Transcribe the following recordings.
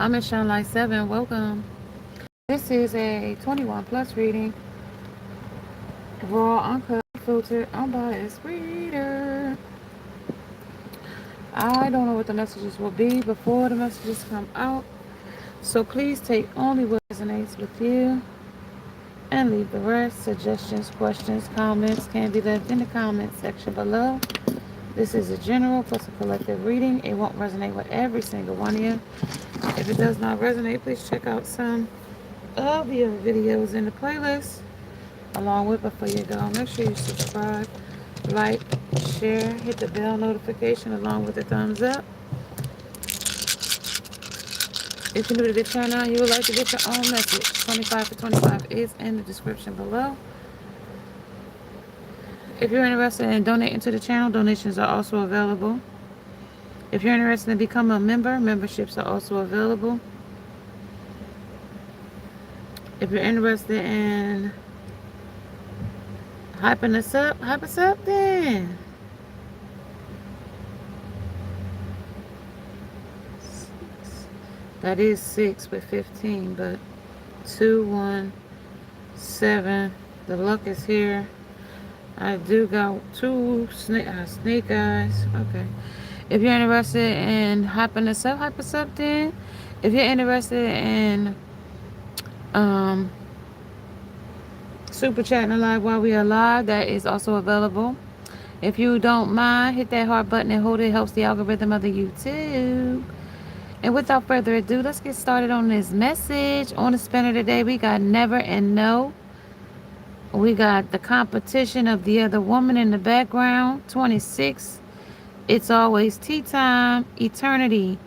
I'm in Shine Light 7. Welcome. This is a 21 plus reading. Raw, uncut, filtered, unbiased reader. I don't know what the messages will be before the messages come out. So please take only what resonates with you and leave the rest. Suggestions, questions, comments can be left in the comment section below. This is a general plus a collective reading. It won't resonate with every single one of you. If it does not resonate, please check out some of the other videos in the playlist. Along with, before you go, make sure you subscribe, like, share, hit the bell notification along with the thumbs up. If you're new to the channel and you would like to get your own message, 25 for 25 is in the description below. If you're interested in donating to the channel, donations are also available. If you're interested in becoming a member, memberships are also available. If you're interested in hyping us up, hype us up then. That is 6 with 15, but 2, 1, 7. The luck is here. I do got 2 snake eyes. Okay. If you're interested in hyping us up, hype us up then. If you're interested in super chatting alive while we are live, that is also available. If you don't mind, hit that heart button and hold it. It helps the algorithm of the YouTube. And without further ado, let's get started on this message. On the spinner today, we got Never and No. We got the competition of the other woman in the background, 26. It's always tea time, eternity,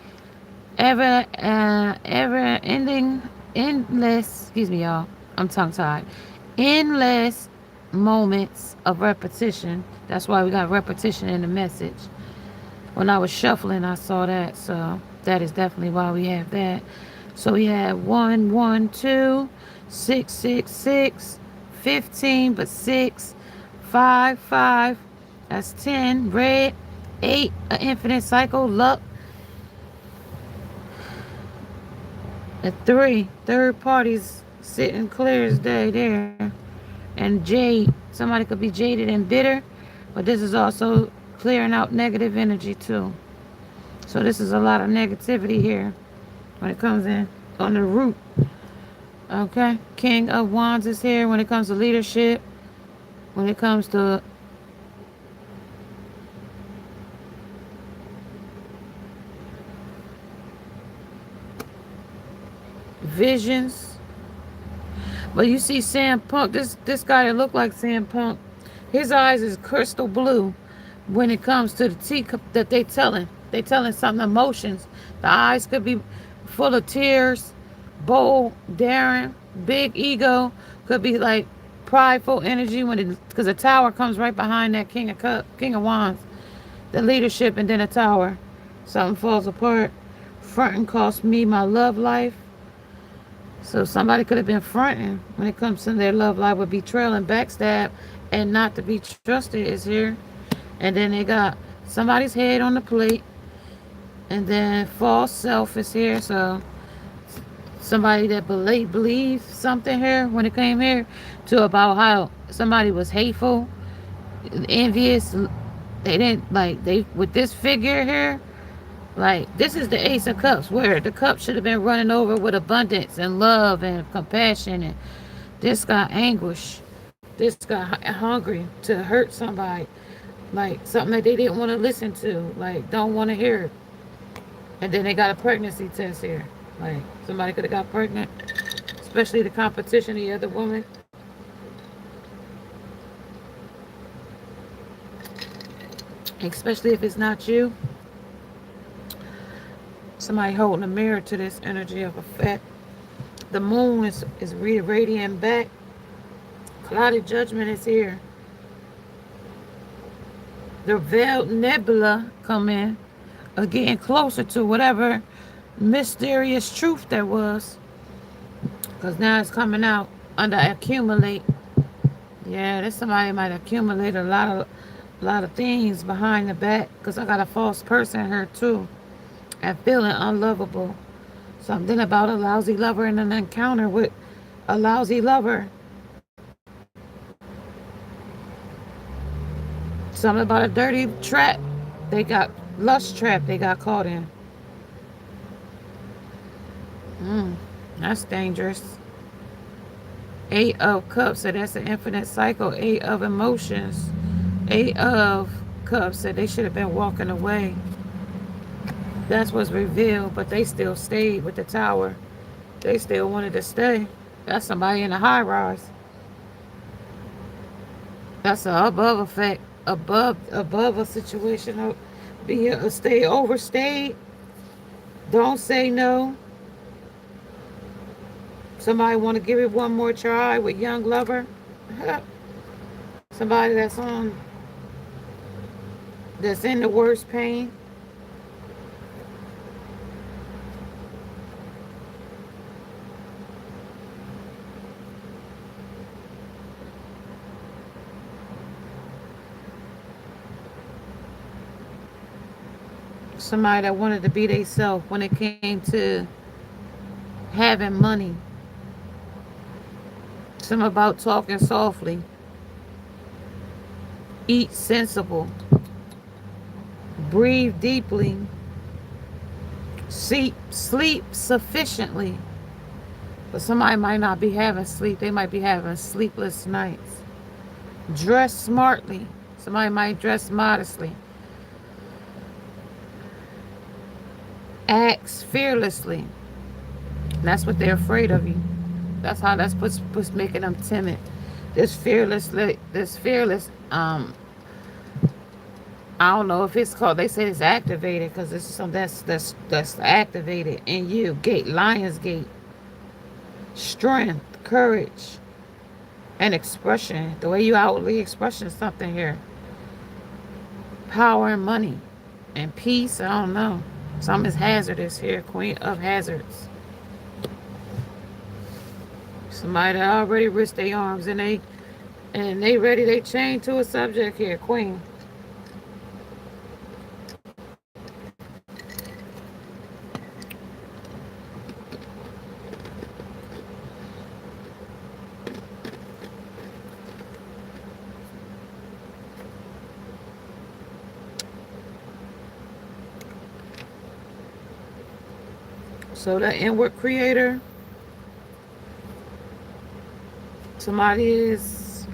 ever ending, endless, excuse me, y'all. I'm tongue tied. Endless moments of repetition. That's why we got repetition in the message. When I was shuffling, I saw that, so that is definitely why we have that. So we have 1, 1, 2, 6, 6, 6, 15, but 6, 5, 5. That's 10. Red, 8, an infinite cycle, luck. A 3, third party's sitting clear as day there. And jade, somebody could be jaded and bitter, but this is also clearing out negative energy too. So this is a lot of negativity here when it comes in on the root. Okay, King of Wands is here when it comes to leadership, when it comes to visions. But you see Sam Punk, this guy that looked like Sam Punk, his eyes is crystal blue when it comes to the teacup that they telling something, emotions. The eyes could be full of tears, bold, daring, big ego, could be like prideful energy because the tower comes right behind that King of Wands, the leadership, and then a tower. Something falls apart. Fronting cost me my love life. So somebody could have been fronting when it comes to their love life with betrayal and backstab and not to be trusted is here. And then they got somebody's head on the plate. And then false self is here. So somebody that believes something here when it came here to about how somebody was hateful, envious. They didn't with this figure here. Like, this is the Ace of Cups, where the cup should have been running over with abundance and love and compassion. And this got anguish. This got hungry to hurt somebody. Like, something that they didn't want to listen to. Like, don't want to hear it. And then they got a pregnancy test here. Like, somebody could have got pregnant. Especially the competition, the other woman. Especially if it's not you. Somebody holding a mirror to this energy of effect. The moon is radiating back. Clouded judgment is here. The veiled nebula come in, getting closer to whatever mysterious truth there was. Because now it's coming out under accumulate. Yeah, this somebody might accumulate a lot of things behind the back. Because I got a false person here too. And feeling unlovable. Something about a lousy lover and an encounter with a lousy lover. Something about a dirty trap. They got lust trap they got caught in. That's dangerous. Eight of Cups, so that's an infinite cycle. Eight of Emotions. Eight of Cups said they should have been walking away. That's what's revealed, but they still stayed with the Tower. They still wanted to stay. That's somebody in a high rise. That's an above effect. Above a situation of be a stay overstayed. Don't say no. Somebody want to give it one more try with young lover. Somebody that's in the worst pain. Somebody that wanted to be themselves when it came to having money. Some about talking softly. Eat sensible. Breathe deeply. Sleep sufficiently. But somebody might not be having sleep. They might be having sleepless nights. Dress smartly. Somebody might dress modestly. Acts fearlessly. And that's what they're afraid of you. That's what's making them timid. This fearless, I don't know if it's called, they say it's activated because it's something that's activated in you. Lion's gate. Strength, courage, and expression. The way you outwardly expressing something here. Power and money. And peace, I don't know. Something is hazardous here. Queen of Hazards. Somebody that already risked their arms and they ready, they chained to a subject here. Queen. So the inward creator. Somebody is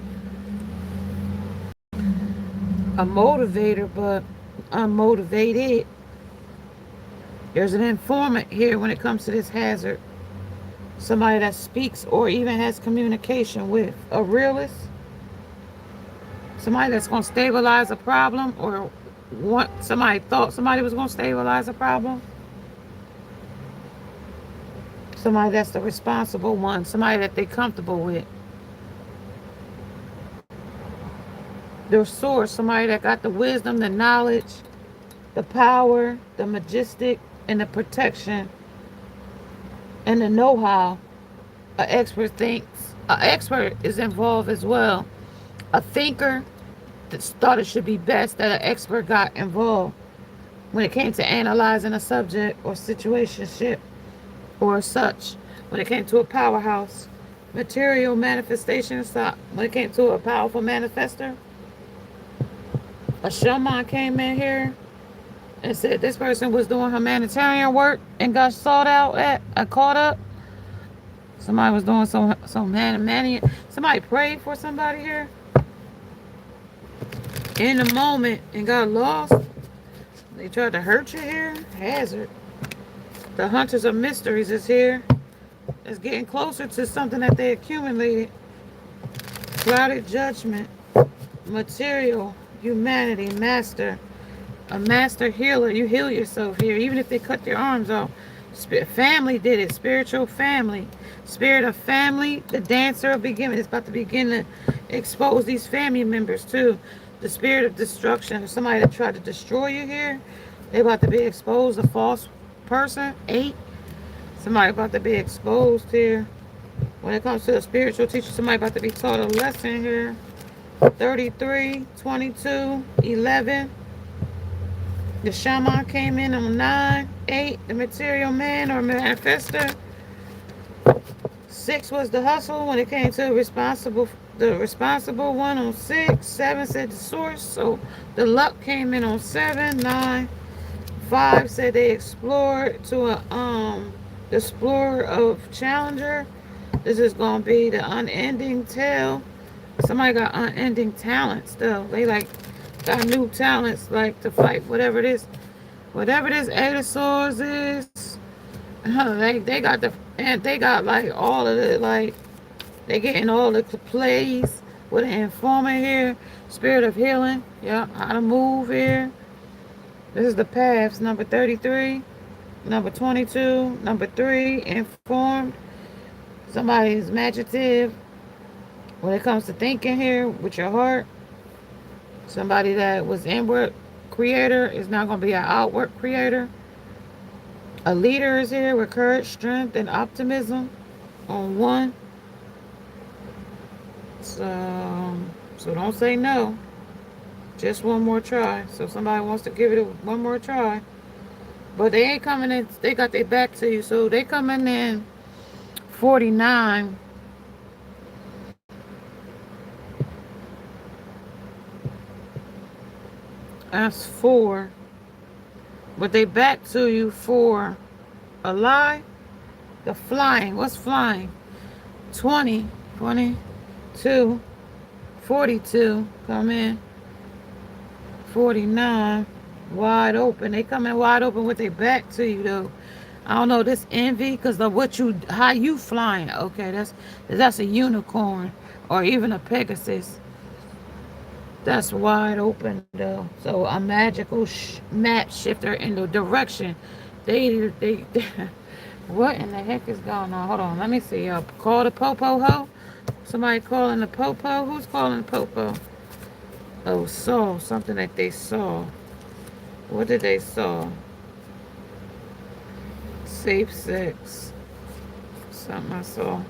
a motivator, but unmotivated. There's an informant here when it comes to this hazard. Somebody that speaks or even has communication with a realist. Somebody that's going to stabilize a problem, or somebody thought somebody was going to stabilize a problem. Somebody that's the responsible one. Somebody that they're comfortable with. Their source. Somebody that got the wisdom, the knowledge, the power, the majestic, and the protection, and the know-how. An expert thinks. An expert is involved as well. A thinker that thought it should be best that an expert got involved when it came to analyzing a subject or situationship or such. When it came to a powerhouse, material manifestation, when it came to a powerful manifester, a shaman came in here and said this person was doing humanitarian work and got sought out caught up. Somebody was doing some somebody prayed for somebody here in the moment and got lost. They tried to hurt you here. Hazard. The Hunters of Mysteries is here. It's getting closer to something that they accumulated. Clouded Judgment. Material. Humanity. Master. A master healer. You heal yourself here, even if they cut your arms off. Family did it. Spiritual family. Spirit of family. The dancer of beginning. It's about to begin to expose these family members too. The spirit of destruction. Somebody that tried to destroy you here. They about to be exposed. A false person. 8. Somebody about to be exposed here. When it comes to a spiritual teacher, somebody about to be taught a lesson here. 33, 22, 11. The shaman came in on 9. 8, the material man or manifester. 6 was the hustle when it came to the responsible one on 6. 7 said the source, so the luck came in on 7. 9. 5 said they explored to a the explorer of challenger. This is gonna be the unending tale. Somebody got unending talents though. They like got new talents like to fight whatever this Eight of Swords is. They got the and they got like all of the like they getting all the plays with an informant here. Spirit of healing. Yep. How to move here. This is the paths. Number 33. Number 22. Number 3. Informed. Somebody's imaginative when it comes to thinking here with your heart. Somebody that was inward creator is now going to be an outward creator. A leader is here with courage, strength, and optimism on 1. So don't say no. Just one more try. So somebody wants to give it one more try. But they ain't coming in. They got their back to you. So they coming in 49. That's 4. But they back to you for a lie. The flying. What's flying? 20. 22. 42. Come in. 49. Wide open. They come in wide open with their back to you though. I don't know this envy because of how you flying. Okay, that's a unicorn or even a Pegasus. That's wide open though. So a magical map shifter in the direction. They what in the heck is going on? Hold on, let me see. Call the popo ho. Somebody calling the popo. Who's calling the popo? Oh, saw something that they saw. What did they saw? Safe sex. Something I saw.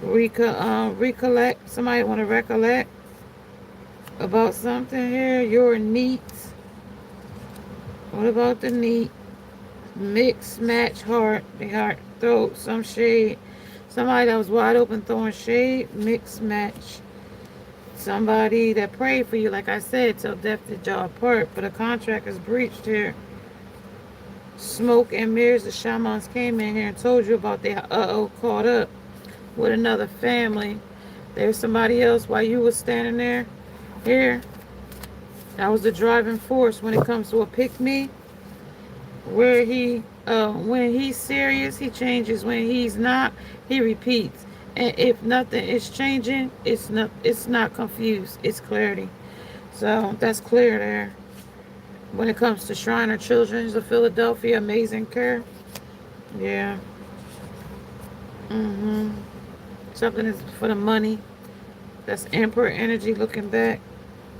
Recollect. Somebody want to recollect about something here. You're neat. What about the neat? Mix, match, heart. The heart, throat, some shade. Somebody that was wide open throwing shade. Mix, match. Somebody that prayed for you, like I said, till death did y'all apart. But a contract is breached here. Smoke and mirrors. The shamans came in here and told you about their caught up with another family. There's somebody else while you was standing there. Here. That was the driving force when it comes to a pick-me. Where when he's serious, he changes. When he's not, he repeats. And if nothing is changing, it's not confused. It's clarity. So that's clear there. When it comes to Shriner Children's of Philadelphia, amazing care. Yeah. Something is for the money. That's Emperor energy looking back.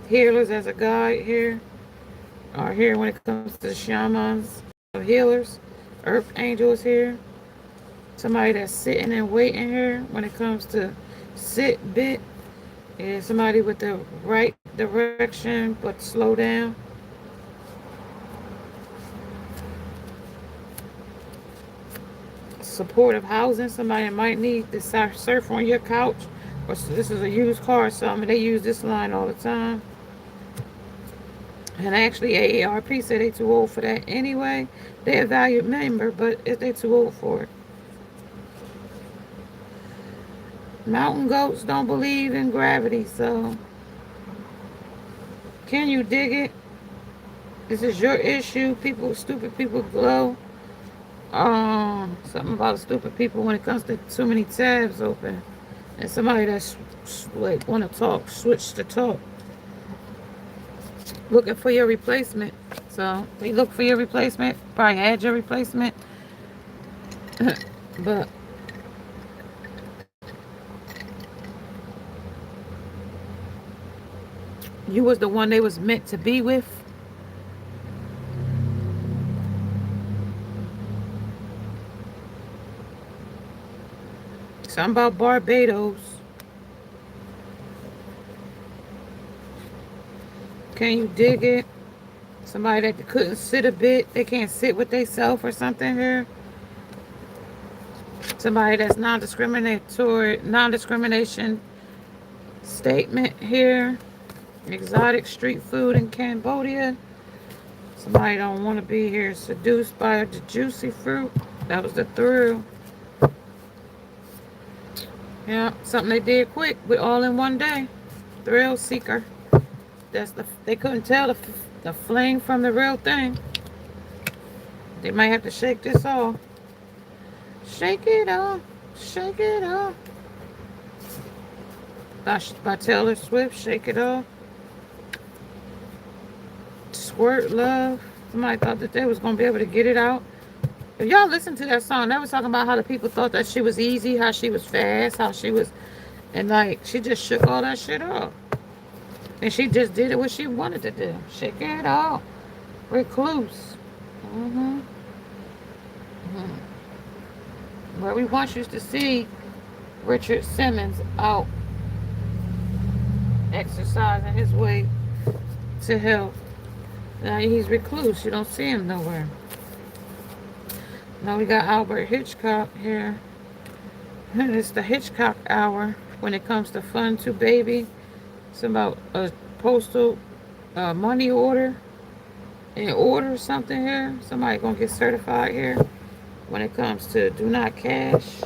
Healers as a guide here. Are here when it comes to shamans of healers. Earth angels here. Somebody that's sitting and waiting here when it comes to sit bit. And somebody with the right direction but slow down. Supportive housing. Somebody might need to surf on your couch. Or this is a used car or something. They use this line all the time. And actually AARP said they too old for that anyway. They're a valued member, but if they too old for it. Mountain goats don't believe in gravity, so can you dig it? This is your issue. Stupid people glow. Something about stupid people when it comes to too many tabs open. And somebody that's like want to talk, switch to talk. Looking for your replacement. So they look for your replacement. Probably had your replacement. But you was the one they was meant to be with. Something about Barbados. Can you dig it? Somebody that couldn't sit a bit, they can't sit with themselves or something here. Somebody that's non-discriminatory, non-discrimination statement here. Exotic street food in Cambodia. Somebody don't want to be here. Seduced by the juicy fruit. That was the thrill. Yeah, something they did quick with all in one day. Thrill seeker. They couldn't tell the fling from the real thing. They might have to shake this off. Shake it off. Shake it off. By Taylor Swift. Shake it off. Squirt love. Somebody thought that they was gonna be able to get it out. If y'all listen to that song, they was talking about how the people thought that she was easy, how she was fast, how she was, and like she just shook all that shit off. And she just did it what she wanted to do. Shake it off. Recluse. Mm-hmm. Mm-hmm. Where we once used to see Richard Simmons out exercising his way to health. Now he's recluse. You don't see him nowhere. Now we got Albert Hitchcock here. And it's the Hitchcock hour when it comes to fun to baby. It's about a postal money order. And order something here. Somebody gonna get certified here when it comes to do not cash.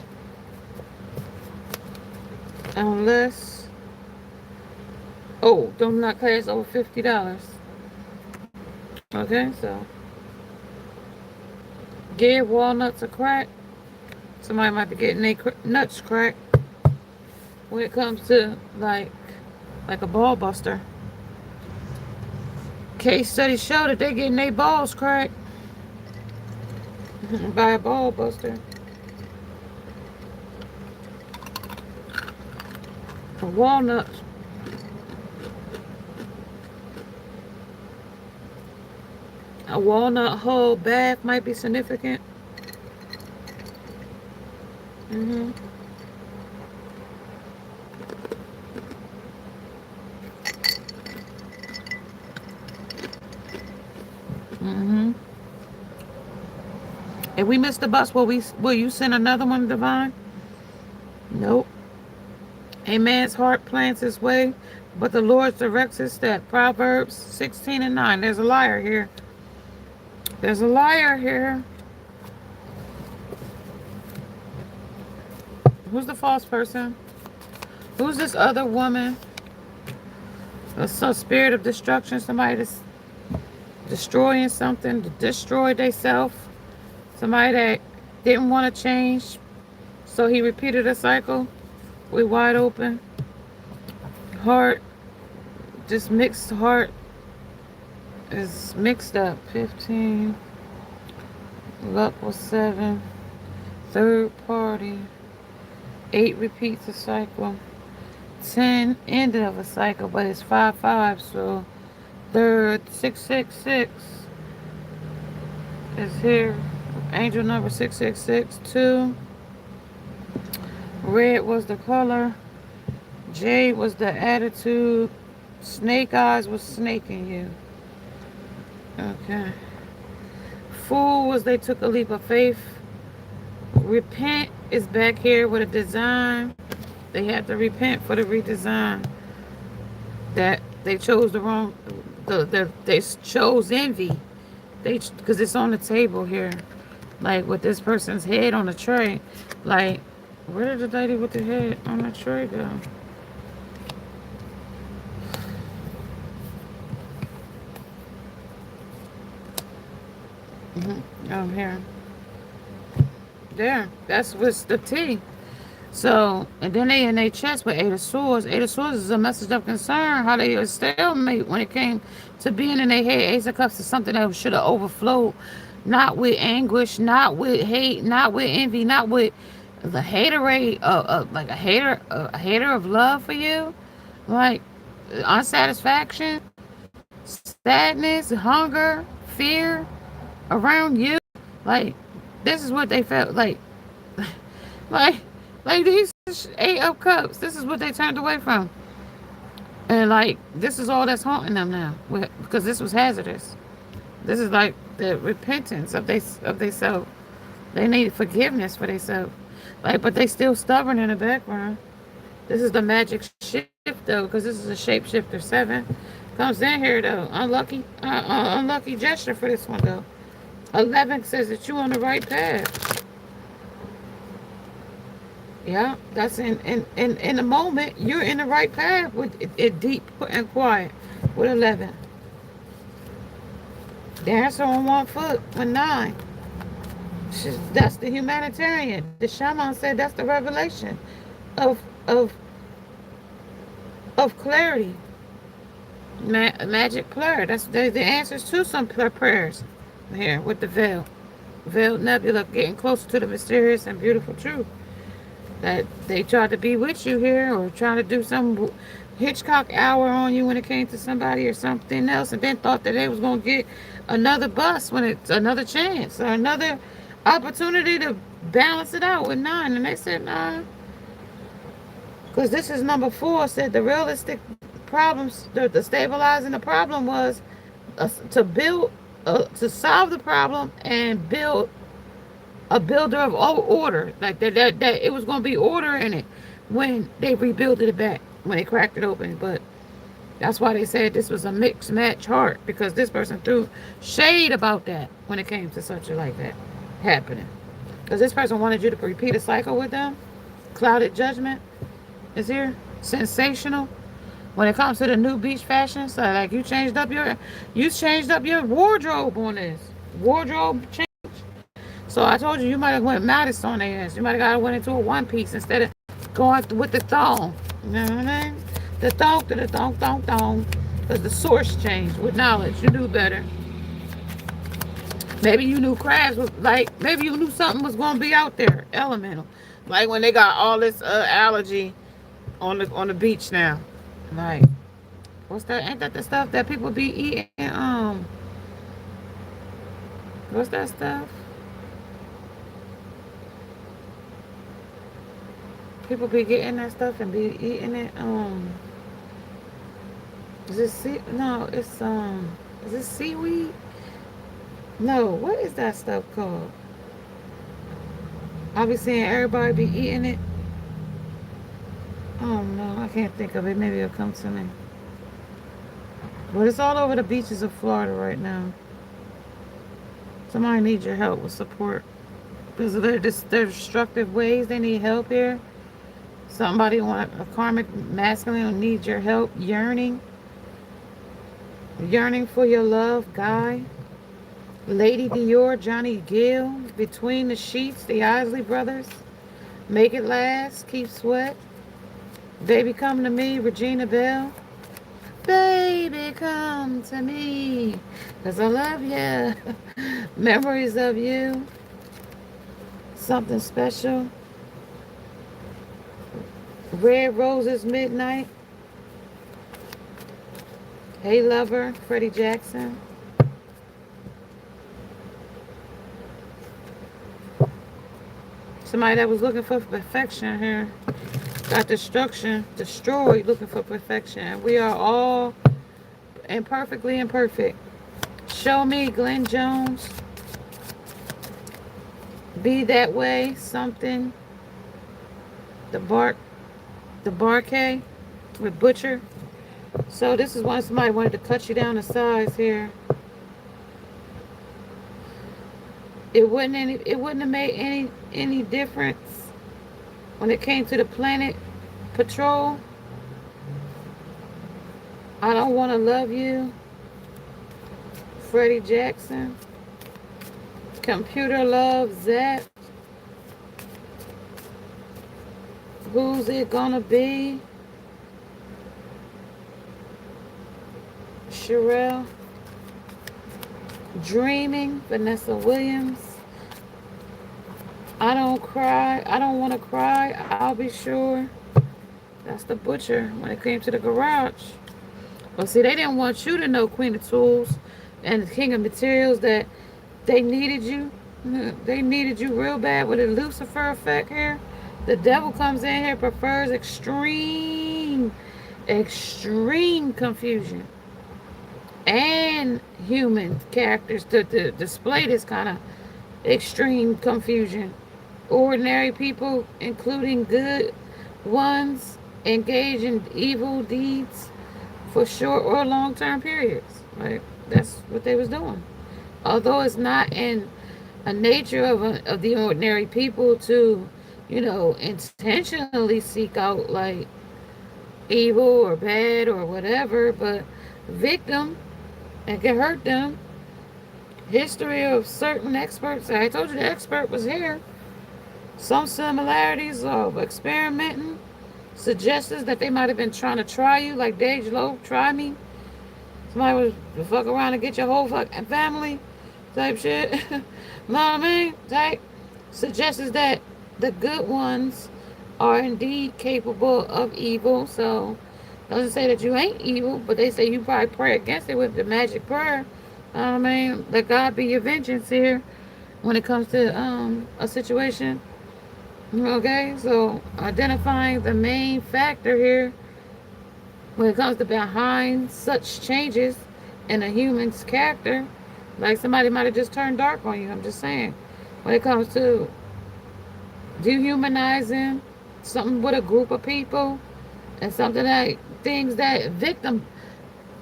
Unless, do not cash over $50. Okay, so give walnuts a crack. Somebody might be getting their nuts cracked when it comes to like a ball buster. Case studies show that they're getting their balls cracked by a ball buster. Walnuts. A walnut hull bath might be significant. Mm-hmm. Mm-hmm. If we missed the bus, will you send another one, Divine? Nope. A man's heart plans his way, but the Lord directs his step. Proverbs 16:9. There's a liar here. There's a liar here. Who's the false person? Who's this other woman? A spirit of destruction. Somebody that's destroying something, to destroy themselves. Somebody that didn't want to change, so he repeated a cycle. We wide open. Heart, just mixed heart is mixed up. 15. Luck was 7. Third party. 8 repeats a cycle. 10 ended of a cycle, but it's 5-5, so third 666 is here. Angel number 666. 2. Red was the color. Jade was the attitude. Snake eyes was snaking you. Okay. Fool was they took a leap of faith. Repent is back here with a design. They had to repent for the redesign. That they chose the wrong. They chose envy. Because it's on the table here, like with this person's head on the tray. Like, where did the lady with the head on the tray go? Here. There. That's what's the T. So, and then they in their chest with 8 of Swords. 8 of Swords is a message of concern. How they stalemate when it came to being in their head. Ace of Cups is something that should have overflowed. Not with anguish, not with hate, not with envy, not with the haterade like a hater of love for you. Like unsatisfaction, sadness, hunger, fear around you. Like, this is what they felt like. Like these 8 of Cups, this is what they turned away from. And like, this is all that's haunting them now. Because this was hazardous. This is like the repentance of they self. They need forgiveness for themselves. Like, but they still stubborn in the background. This is the magic shift though, because this is a shapeshifter 7. Comes in here though. Unlucky gesture for this one though. 11 says that you on the right path. Yeah, that's in the moment you're in the right path with it deep and quiet with 11. Dancer on 1 foot with 9. That's the humanitarian. The shaman said that's the revelation of of of clarity. Magic prayer. That's the answers to some prayers here with the veiled nebula, getting closer to the mysterious and beautiful truth. That they tried to be with you here or trying to do some Hitchcock hour on you when it came to somebody or something else, and then thought that they was gonna get another bus when it's another chance or another opportunity to balance it out with 9, and they said nah, because this is number 4. Said the realistic problems, the stabilizing the problem was to build, to solve the problem and build a builder of order, like that it was going to be order in it when they rebuilt it back, when they cracked it open. But that's why they said this was a mixed match heart, because this person threw shade about that when it came to such a like that happening, because this person wanted you to repeat a cycle with them. Clouded judgment is here. Sensational when it comes to the new beach fashion. So like you changed up your wardrobe on this wardrobe change. So I told you, you might have went modest on their ass. You might have went into a 1 piece instead of going with the thong. You know what I mean? The thong to the thong. Because the source changed with knowledge. You knew better. Maybe you knew crabs was like, maybe you knew something was going to be out there. Elemental. Like when they got all this allergy on the beach now. Like, what's that? Ain't that the stuff that people be eating? What's that stuff? People be getting that stuff and be eating it. Is it no, it's is it seaweed? No, what is that stuff called? I be seeing everybody be eating it. Oh no, I can't think of it. Maybe it'll come to me. But it's all over the beaches of Florida right now. Somebody needs your help with support. Because of their destructive ways, they need help here. Somebody want a karmic masculine who needs your help, yearning for your love, guy. Lady Dior, Johnny Gill, Between the Sheets, the Isley Brothers, Make It Last, Keep Sweat, Baby Come to Me, Regina Bell. Baby come to me, 'cause I love you. Memories of you, something special. Red Roses Midnight. Hey Lover, Freddie Jackson. Somebody that was looking for perfection here got destroyed looking for perfection. We are all imperfectly imperfect. Show Me, Glenn Jones. Be That Way, something. The Barkay with Butcher. So this is when somebody wanted to cut you down to size here. It wouldn't have made any difference when it came to the Planet Patrol. I Don't Want to Love You. Freddie Jackson. Computer Love, Zach. Who's It Gonna Be? Sherelle. Dreaming, Vanessa Williams. I Don't Cry, I Don't Want to Cry, I'll Be Sure. That's the Butcher when it came to the garage. Well, see, they didn't want you to know, Queen of Tools and the King of Materials, that they needed you. They needed you real bad with the Lucifer effect here. The devil comes in here, prefers extreme confusion. and human characters to display this kind of extreme confusion. Ordinary people, including good ones, engage in evil deeds for short or long term periods. Like that's what they was doing. Although it's not in a nature of the ordinary people to, intentionally seek out like evil or bad or whatever, but victim and can hurt them. History of certain experts. I told you the expert was here. Some similarities of experimenting suggests that they might have been trying to try you, like Dage Low, try me. Somebody was fuck around and get your whole fucking family type shit. Know what I mean? Type suggests that the good ones are indeed capable of evil. So doesn't say that you ain't evil, but they say you probably pray against it with the magic prayer. Know what I mean? Let God be your vengeance here when it comes to a situation. Okay, so identifying the main factor here when it comes to behind such changes in a human's character, like somebody might have just turned dark on you. I'm just saying, when it comes to dehumanizing something with a group of people and something that things that victim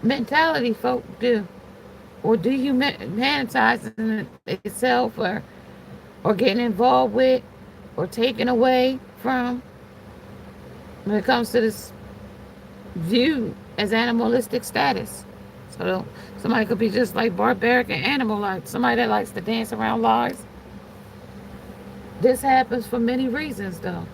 mentality folk do, or dehumanizing itself, or getting involved with, or taken away from, when it comes to this view as animalistic status. So somebody could be just like barbaric and animal like, somebody that likes to dance around lies. This happens for many reasons though.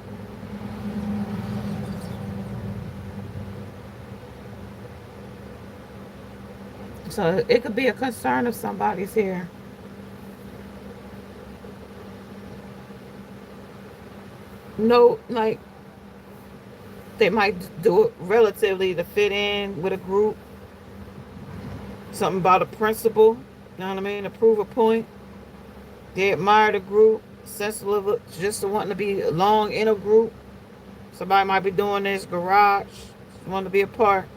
So it could be a concern of somebody's here. No, like they might do it relatively to fit in with a group. Something about a principle, you know what I mean? To prove a point. They admire the group, sensitive, just wanting to be along in a group. Somebody might be doing this garage, want to be a part,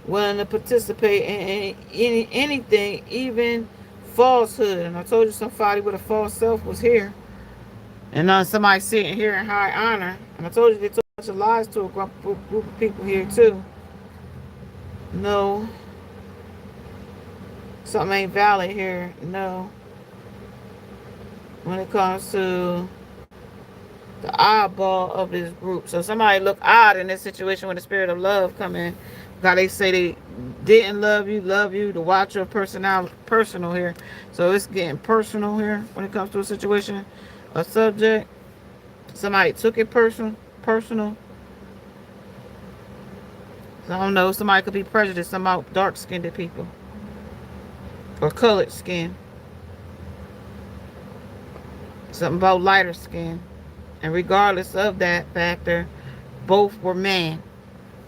willing to participate in anything, even falsehood. And I told you somebody with a false self was here. And somebody sitting here in high honor. And I told you they told a bunch of lies to a group of people here too. No. Something ain't valid here. No. When it comes to the oddball of this group. So somebody look odd in this situation when the spirit of love come in. God, they say they didn't love you, to watch your personal here. So it's getting personal here when it comes to a situation, a subject. Somebody took it personal. So I don't know, somebody could be prejudiced about dark-skinned people or colored skin. Something about lighter skin. And regardless of that factor, both were man.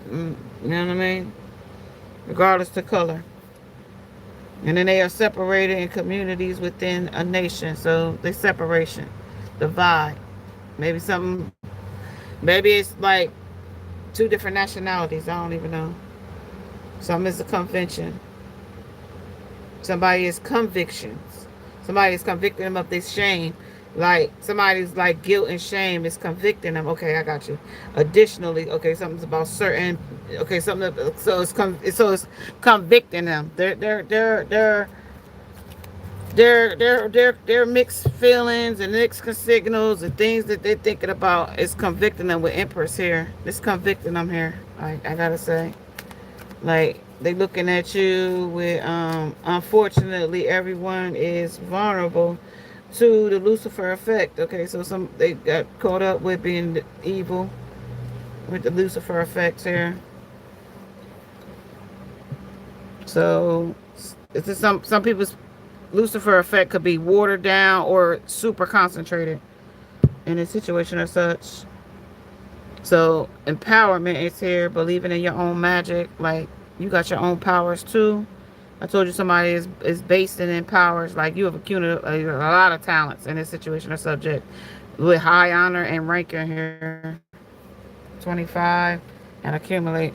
You know what I mean? Regardless to color. And then they are separated in communities within a nation. So they separation, divide. Maybe something, maybe it's like two different nationalities. I don't even know. Some is a convention. Somebody is convictions. Somebody is convicting them of this shame. Like somebody's like guilt and shame is convicting them. Okay, I got you. Additionally, okay, something's about certain. Okay, something. So it's convicting them. Their mixed feelings and mixed signals and things that they're thinking about is convicting them with Empress here. It's convicting them here. I gotta say, like they looking at you with unfortunately everyone is vulnerable to the Lucifer effect. Okay, so they got caught up with being evil with the Lucifer effects here. So it's just some people's Lucifer effect could be watered down or super concentrated in a situation or such. So empowerment is here, believing in your own magic, like you got your own powers too. I told you somebody is based in powers, like you have accumulated a lot of talents in this situation or subject with high honor and ranking here. 25 and accumulate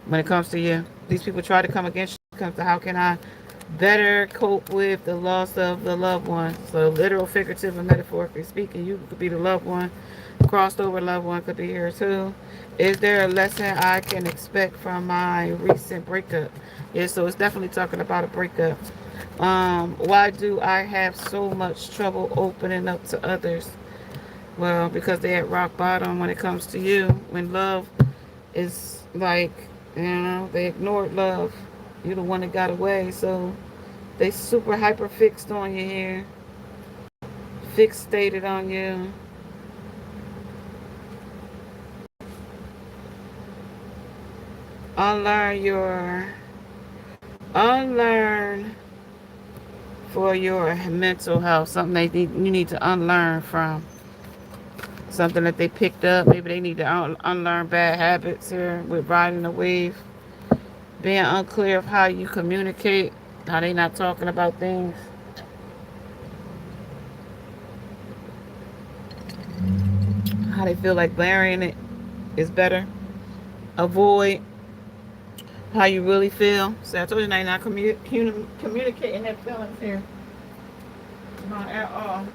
when it comes to you. These people try to come against you comes to how can I better cope with the loss of the loved one. So literal, figurative, and metaphorically speaking, you could be the loved one. Crossed over loved one could be here too. Is there a lesson I can expect from my recent breakup? Yeah, so it's definitely talking about a breakup. Why do I have so much trouble opening up to others? Well, because they're at rock bottom when it comes to you. When love is like, they ignored love. You're the one that got away, so they super hyper fixed on you here. Fixated on you. Unlearn for your mental health. Something you need to unlearn from. Something that they picked up. Maybe they need to unlearn bad habits here with riding the wave. Being unclear of how you communicate. How they not talking about things. How they feel like burying it is better. Avoid how you really feel. So I told you they're not communicating their feelings here. Not at all.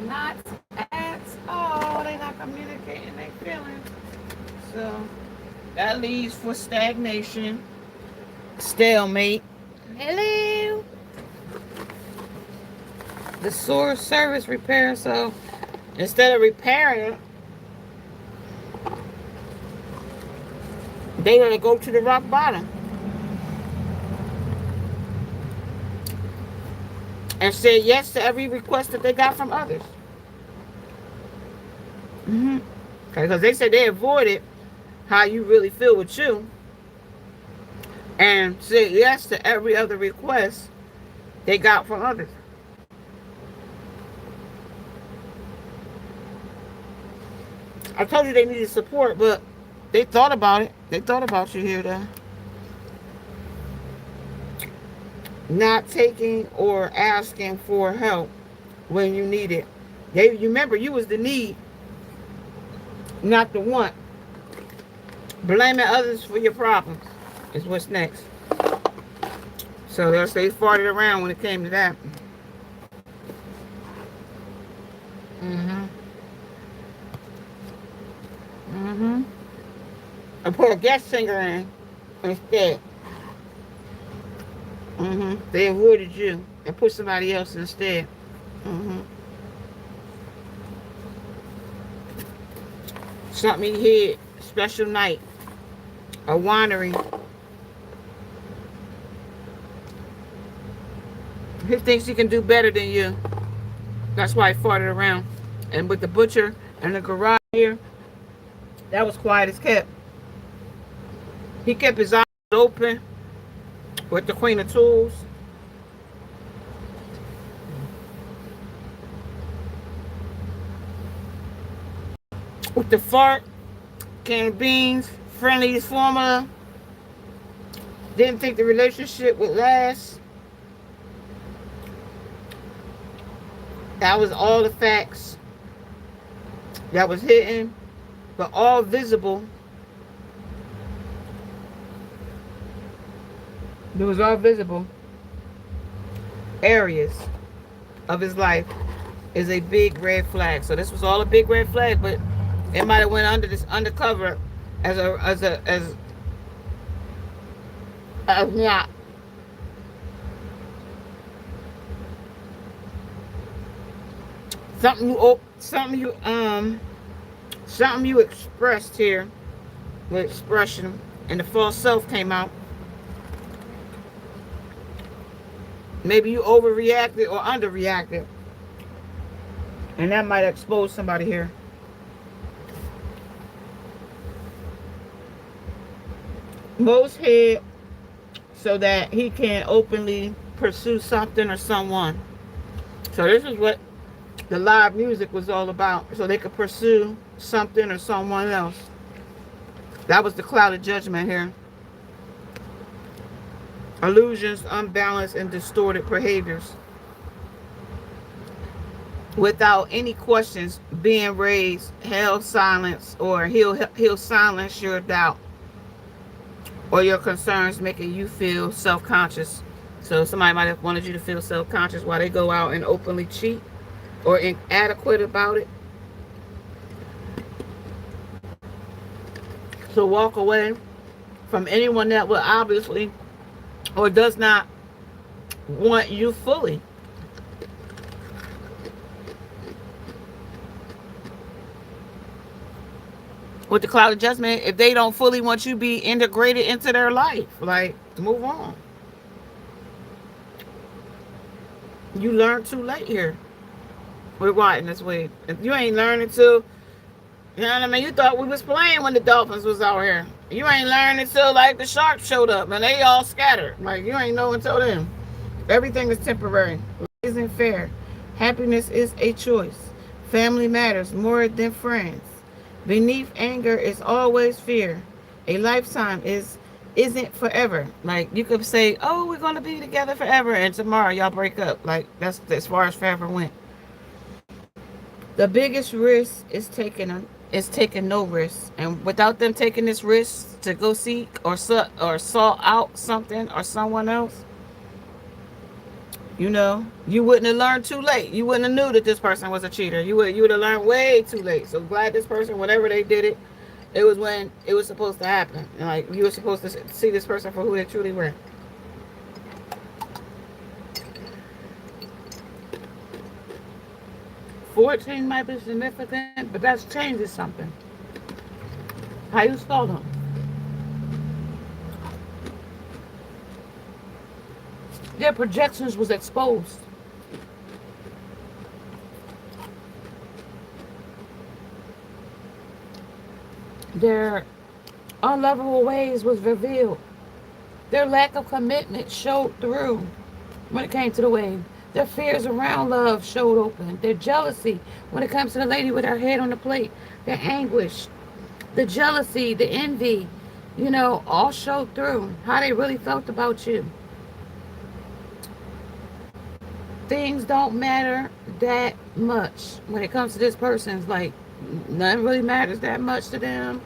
Not at all. They're not communicating their feelings. So that leads for stagnation. Stalemate. Hello. The source service repair. So instead of repairing it, they're going to go to the rock bottom and say yes to every request that they got from others. Okay, because they said they avoided how you really feel with you and say yes to every other request they got from others. I told you they needed support, but they thought about it. They thought about you here, though. Not taking or asking for help when you need it. You remember, you was the need, not the want. Blaming others for your problems is what's next. So they'll stay farted around when it came to that. I put a guest singer in instead. They avoided you and put somebody else instead. Something you hid, special night, a wandering. He thinks he can do better than you. That's why he farted around. And with the butcher and the garage here, that was quiet as kept. He kept his eyes open with the Queen of Tools. With the fart, can of beans, friendly formula. Didn't think the relationship would last. That was all the facts that was hidden, but all visible. There was all visible areas of his life is a big red flag. So this was all a big red flag, but it might have went under this undercover as not. Something you expressed here with expression, and the false self came out. Maybe you overreacted or underreacted, and that might expose somebody here. Most hid so that he can openly pursue something or someone. So this is what the live music was all about, so they could pursue something or someone else. That was the cloud of judgment here. Illusions, unbalanced, and distorted behaviors. Without any questions being raised, held silence, or he'll silence your doubt. or your concerns making you feel self-conscious. So somebody might have wanted you to feel self-conscious while they go out and openly cheat or inadequate about it. So walk away from anyone that will obviously or does not want you fully. With the cloud of judgment, if they don't fully want you to be integrated into their life, like, move on. You learn too late here. We're watching this way. If you ain't learning till, you know what I mean? You thought we was playing when the Dolphins was out here. You ain't learning until, like, the Sharks showed up and they all scattered. Like, you ain't know until then. Everything is temporary. Life isn't fair. Happiness is a choice. Family matters more than friends. Beneath anger is always fear. A lifetime isn't forever. Like, you could say, oh, we're going to be together forever, and tomorrow y'all break up. Like, that's as far as forever went. The biggest risk is taking no risk. And without them taking this risk to go seek or saw out something or someone else, you know, you wouldn't have learned too late. You wouldn't have knew that this person was a cheater. You would have learned way too late. So glad this person, whenever they did it, it was when it was supposed to happen. And like, you were supposed to see this person for who they truly were. $14 might be significant, but that's changes something. How you spell them? Their projections was exposed. Their unlovable ways was revealed. Their lack of commitment showed through when it came to the wave. Their fears around love showed open. Their jealousy when it comes to the lady with her head on the plate. Their anguish, the jealousy, the envy, you know, all showed through how they really felt about you. Things don't matter that much when it comes to this person. It's like nothing really matters that much to them,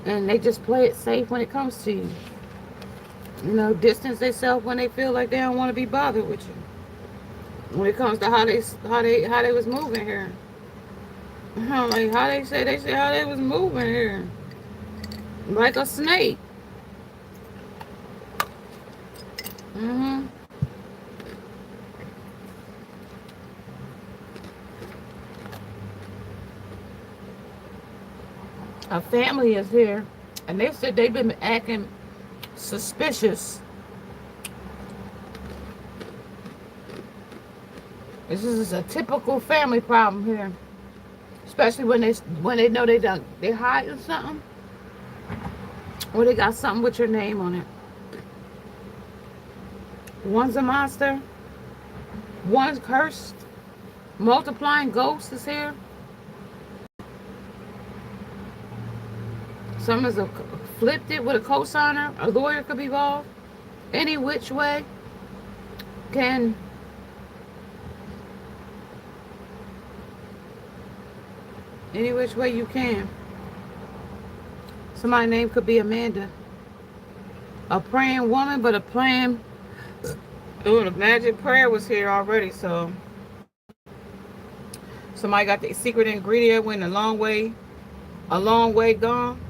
and they just play it safe when it comes to you. You know, distance themselves when they feel like they don't want to be bothered with you. When it comes to how they was moving here, like how they say how they was moving here, like a snake. Mm-hmm. A family is here, and they said they've been acting suspicious. This is a typical family problem here, especially when they know they hiding something, or they got something with your name on it. One's a monster, one's cursed. Multiplying ghosts is here. Some is flipped it with a cosigner. A lawyer could be involved. Any which way can any which way you can. Somebody's name could be Amanda. A praying woman, but a praying. Oh, the magic prayer was here already. So somebody got the secret ingredient. Went a long way gone.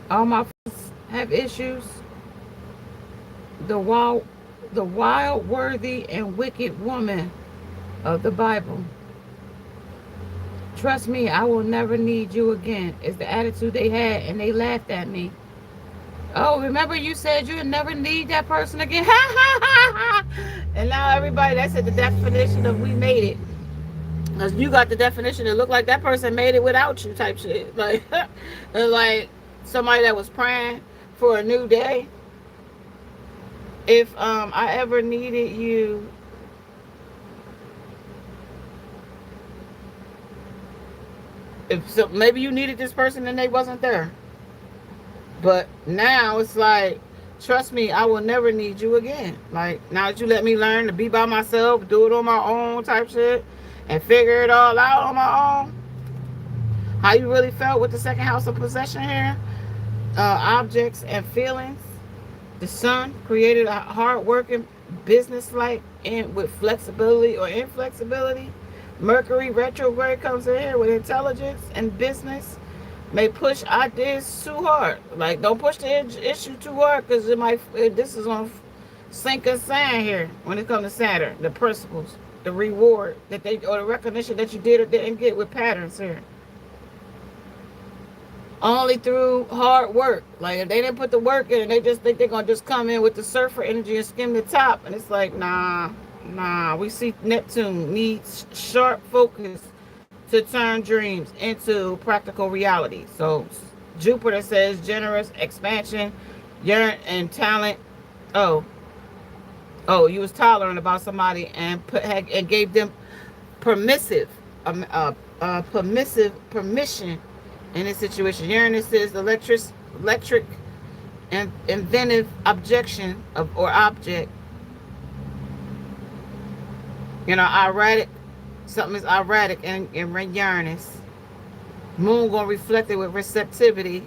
All my friends have issues. The wild, worthy, and wicked woman of the Bible. Trust me, I will never need you again. Is the attitude they had, and they laughed at me. Oh, remember you said you would never need that person again? Ha ha ha ha! And now everybody, that's at the definition of we made it. Because you got the definition, it looked like that person made it without you type shit. Like, like somebody that was praying for a new day. If I ever needed you, if so, maybe you needed this person and they wasn't there. But now it's like, trust me, I will never need you again. Like, now that you let me learn to be by myself, do it on my own type shit, and figure it all out on my own. How you really felt with the second house of possession here. objects and feelings. The sun created a hard-working, business-like, and with flexibility or inflexibility. Mercury retrograde comes in here with intelligence and business. May push ideas too hard. Like, don't push the issue too hard because it might. This is on sink and sand here when it comes to Saturn. The principles, the reward that they or the recognition that you did or didn't get with patterns here. Only through hard work. Like if they didn't put the work in and they just think they're gonna just come in with the surfer energy and skim the top, and it's like nah. We see Neptune needs sharp focus to turn dreams into practical reality. So Jupiter says generous expansion, yearn and talent. Oh, you was tolerant about somebody and and gave them permissive, permissive permission in this situation. Uranus is electric and inventive objection of or object. Erratic. Something is erratic in Uranus. Moon gonna reflect it with receptivity,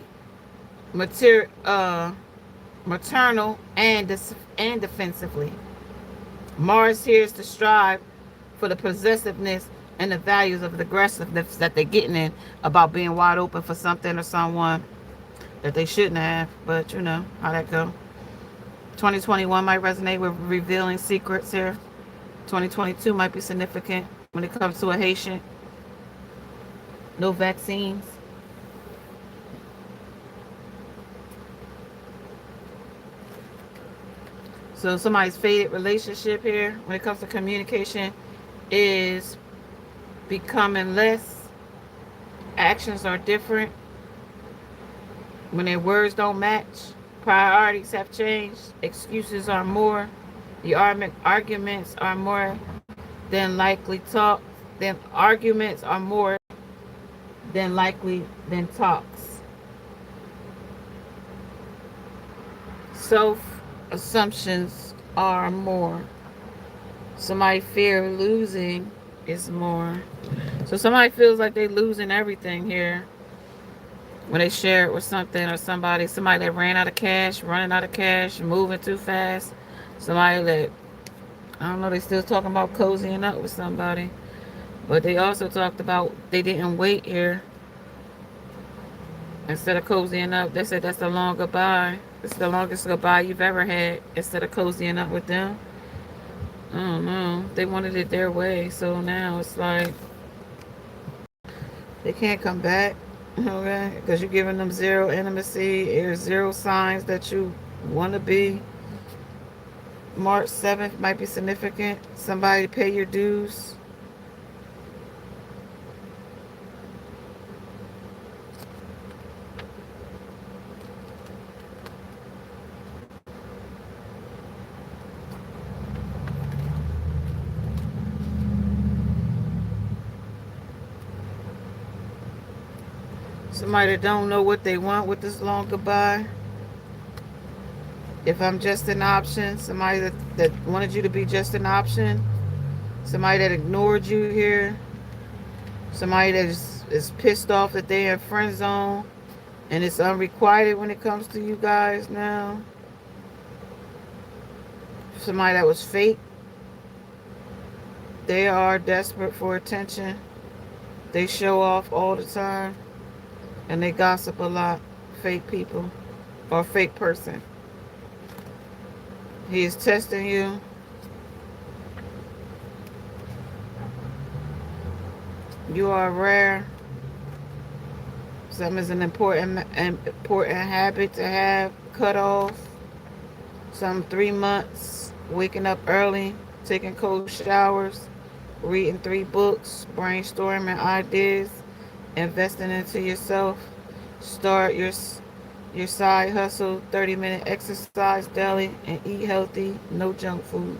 maternal and defensively. Mars here is to strive for the possessiveness and the values of the aggressiveness that they're getting in about being wide open for something or someone that they shouldn't have. But you know how that go. 2021 might resonate with revealing secrets here. 2022 might be significant when it comes to a Haitian. No vaccines. So somebody's faded relationship here when it comes to communication is becoming less. Actions are different. When their words don't match, priorities have changed. Excuses are more. The arguments are more than likely talk. Then arguments are more than likely than talks. Self assumptions are more. Somebody fear losing is more. So somebody feels like they losing everything here when they share it with something or somebody that ran out of cash, running out of cash, moving too fast. Somebody that, I don't know, they still talking about cozying up with somebody. But they also talked about they didn't wait here. Instead of cozying up, they said that's the long goodbye. It's the longest goodbye you've ever had instead of cozying up with them. I don't know. They wanted it their way. So now it's like they can't come back. Okay? Because you're giving them zero intimacy. There's zero signs that you want to be. March 7th might be significant. Somebody pay your dues. Somebody that don't know what they want with this long goodbye. If I'm just an option, somebody that wanted you to be just an option. Somebody that ignored you here. Somebody that is pissed off that they're in friend zone. And it's unrequited when it comes to you guys now. Somebody that was fake. They are desperate for attention. They show off all the time. And they gossip a lot. Fake people. Or fake person. He is testing you. You are rare. Something is an important habit to have. Cut off. Some 3 months. Waking up early. Taking cold showers. Reading 3 books. Brainstorming ideas. Investing into yourself. Start your side hustle. 30-minute exercise daily. And eat healthy. No junk food.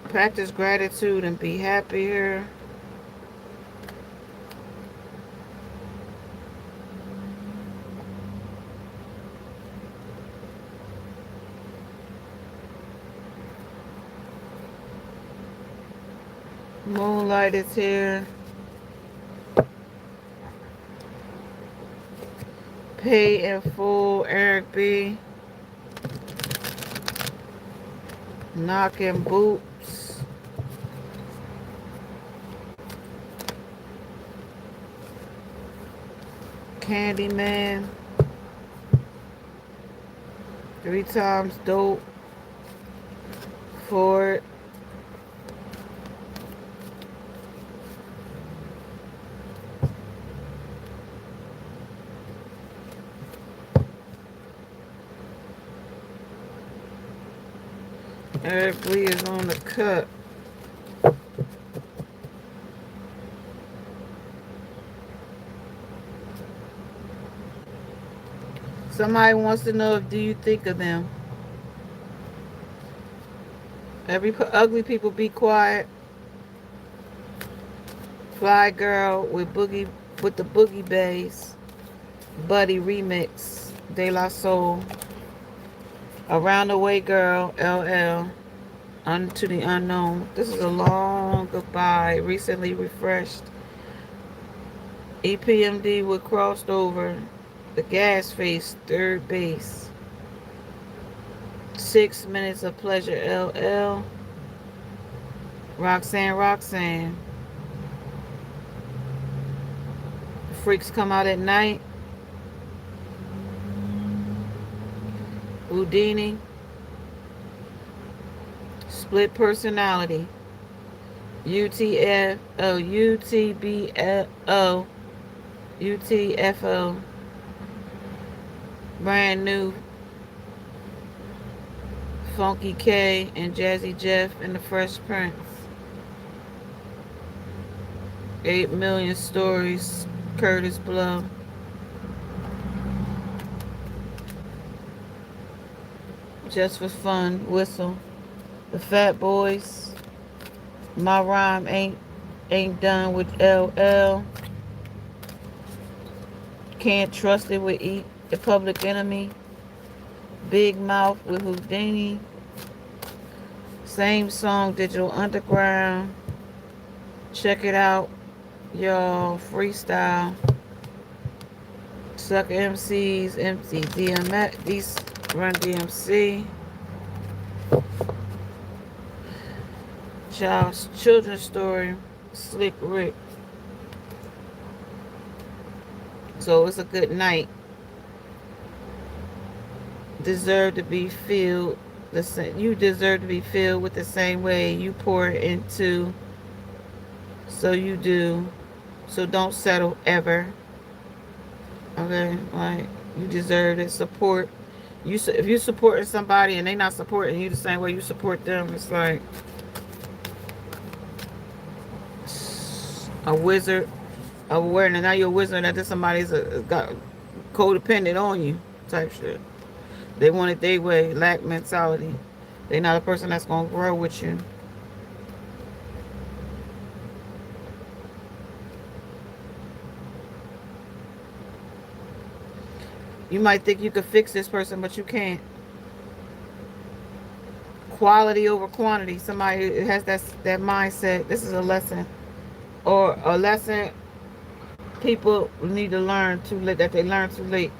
Practice gratitude and be happier. Moonlight is here. Pay in full, Eric B. Knocking boots. Candyman. 3 times dope. Ford. Eric B is on the cut. Somebody wants to know, if do you think of them? Every ugly people be quiet. Fly Girl with the Boogie Bass. Buddy remix. De La Soul. Around the Way Girl. LL. Unto the Unknown. This is a long goodbye. Recently refreshed. EPMD with Crossed Over. The Gas Face. Third Base. 6 Minutes of Pleasure. LL. Roxanne. Freaks Come Out at Night. Houdini. Split Personality. UTFO. Brand New. Funky K and Jazzy Jeff and the Fresh Prince. 8 Million Stories. Curtis Blow. Just for Fun. Whistle. The Fat Boys. My Rhyme Ain't Done with LL. Can't Trust It with The Public Enemy. Big Mouth with Houdini. Same Song, Digital Underground. Check it out, y'all. Freestyle. Sucker MCs, MC DMX, these Run DMC. Children's Story, Slick Rick. So it's a good night. Deserve to be filled. You deserve to be filled with the same way you pour into. So you do. So don't settle ever. Okay, like you deserve it. Support. If you supporting somebody and they not supporting you the same way you support them, it's like a wizard of awareness. Now you're a wizard that somebody's got codependent on you type shit. They want it their way. Lack mentality. They're not a person that's gonna grow with you. You might think you could fix this person, but you can't. Quality over quantity. Somebody has that mindset. This is a lesson. Or a lesson people need to learn too late, that they learn too late.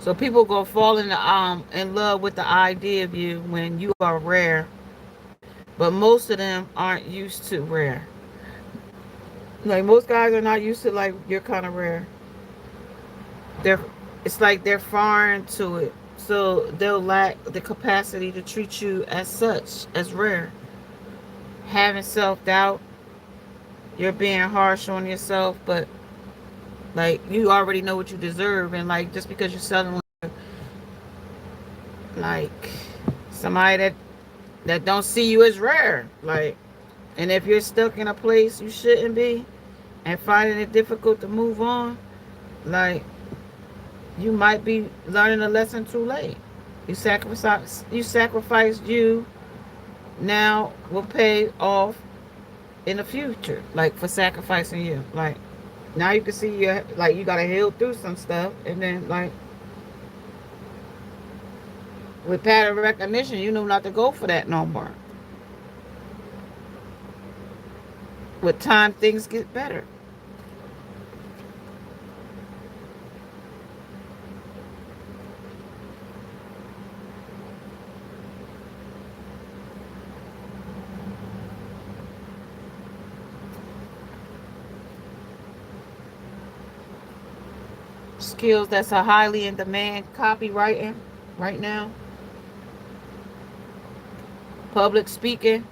So people go fall in love with the idea of you when you are rare. But most of them aren't used to rare. Like most guys are not used to like you're kind of rare. It's like they're foreign to it. So they'll lack the capacity to treat you as such, as rare. Having self-doubt, you're being harsh on yourself, but like you already know what you deserve, and like just because you're suddenly like somebody that don't see you as rare, like, and if you're stuck in a place you shouldn't be and finding it difficult to move on, like you might be learning a lesson too late. You sacrificed you now will pay off in the future, like for sacrificing you. Like Now you can see you like you gotta heal through some stuff, and then like with pattern recognition, you know not to go for that no more. With time, things get better. Skills that's a highly in demand: copywriting right now, public speaking,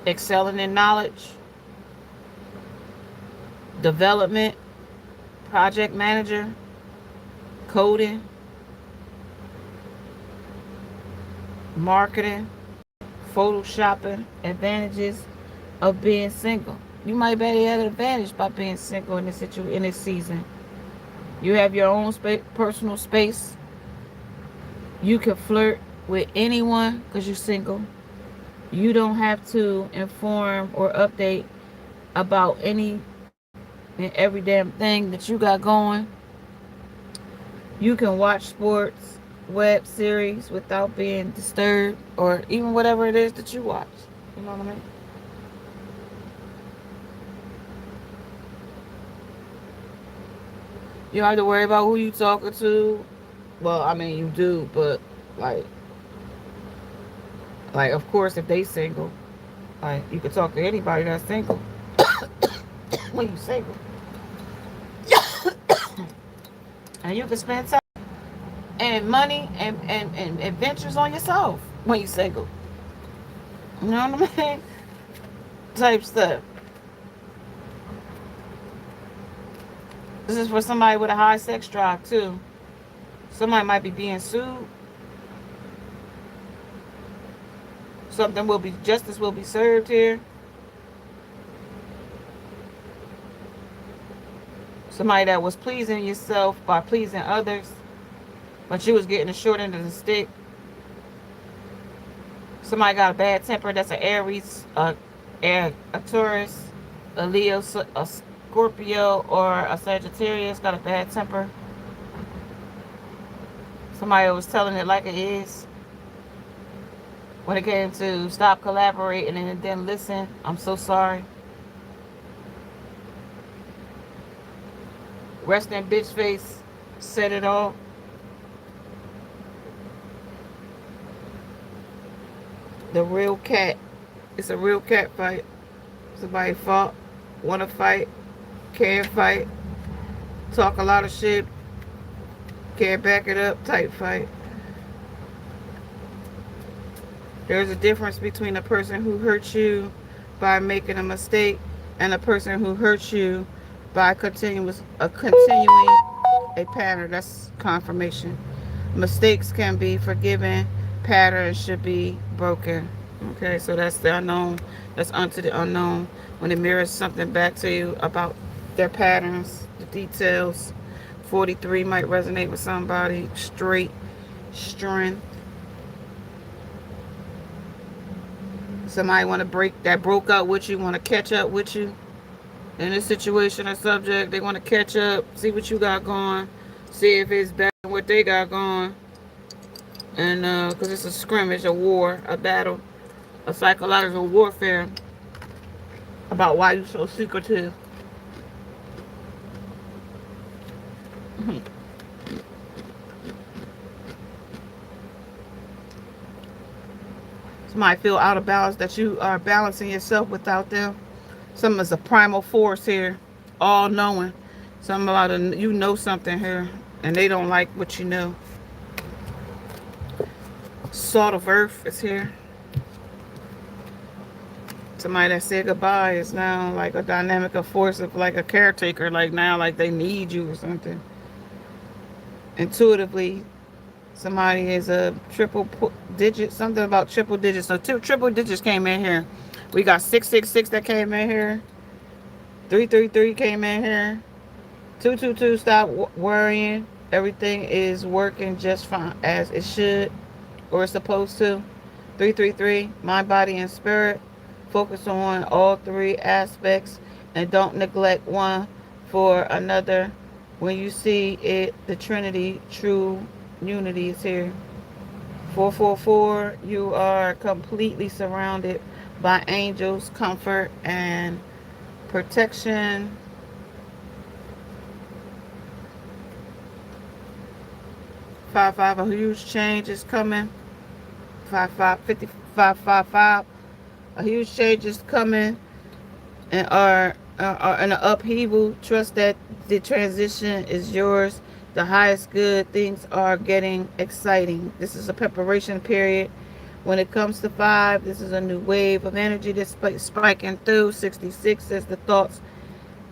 excelling in knowledge, development, project manager, coding, marketing, photoshopping. Advantages of being single: you might be at an advantage by being single in in this season. You have your own personal space. You can flirt with anyone because you're single. You don't have to inform or update about any and every damn thing that you got going. You can watch sports, web series without being disturbed, or even whatever it is that you watch. You know what I mean? You don't have to worry about who you talking to. Well, I mean you do, but like of course if they single, like you can talk to anybody that's single when you single. And you can spend time and money and adventures on yourself when you single. You know what I mean? Type stuff. This is for somebody with a high sex drive too. Somebody might be being sued. Something will be justice will be served here. Somebody that was pleasing yourself by pleasing others, but you was getting the short end of the stick. Somebody got a bad temper. That's an Aries, a Taurus, a Leo, a Scorpio, or a Sagittarius got a bad temper. Somebody was telling it like it is. When it came to stop collaborating and then listen, I'm so sorry. Resting bitch face said it all. The real cat. It's a real cat fight. Somebody fought, want to fight, can't fight, talk a lot of shit, can't back it up type fight. There's a difference between a person who hurts you by making a mistake and a person who hurts you by continuing a pattern. That's confirmation. Mistakes can be forgiven. Patterns should be broken. Okay, so that's the unknown. That's unto the unknown. When it mirrors something back to you about their patterns, the details. 43 might resonate with somebody. Strength. Somebody want to broke up with you, want to catch up with you in this situation or subject. They want to catch up, see what you got going, see if it's better than what they got going. And because it's a scrimmage, a war, a battle, a psychological warfare about why you're so secretive. Somebody feel out of balance, that you are balancing yourself without them. Some is a primal force here, all knowing. Some about you know something here, and they don't like what you know. Salt of earth is here. Somebody that said goodbye is now like a dynamic of force of like a caretaker, like now like they need you or something. Intuitively, somebody is a triple digit, something about triple digits. So triple digits came in here. We got 666 that came in here. 333 came in here. 222, stop worrying. Everything is working just fine as it should or it's supposed to. 333, mind, body, and spirit. Focus on all three aspects and don't neglect one. for another. When you see it, the Trinity, true unity is here. 444, you are completely surrounded by angels, comfort, and protection. 55, a huge change is coming. 55, 55, 55, a huge change is coming, and are in an upheaval. Trust that the transition is yours. The highest good things are getting exciting. This is a preparation period. When it comes to 5, this is a new wave of energy that's spiking through. 66 says the thoughts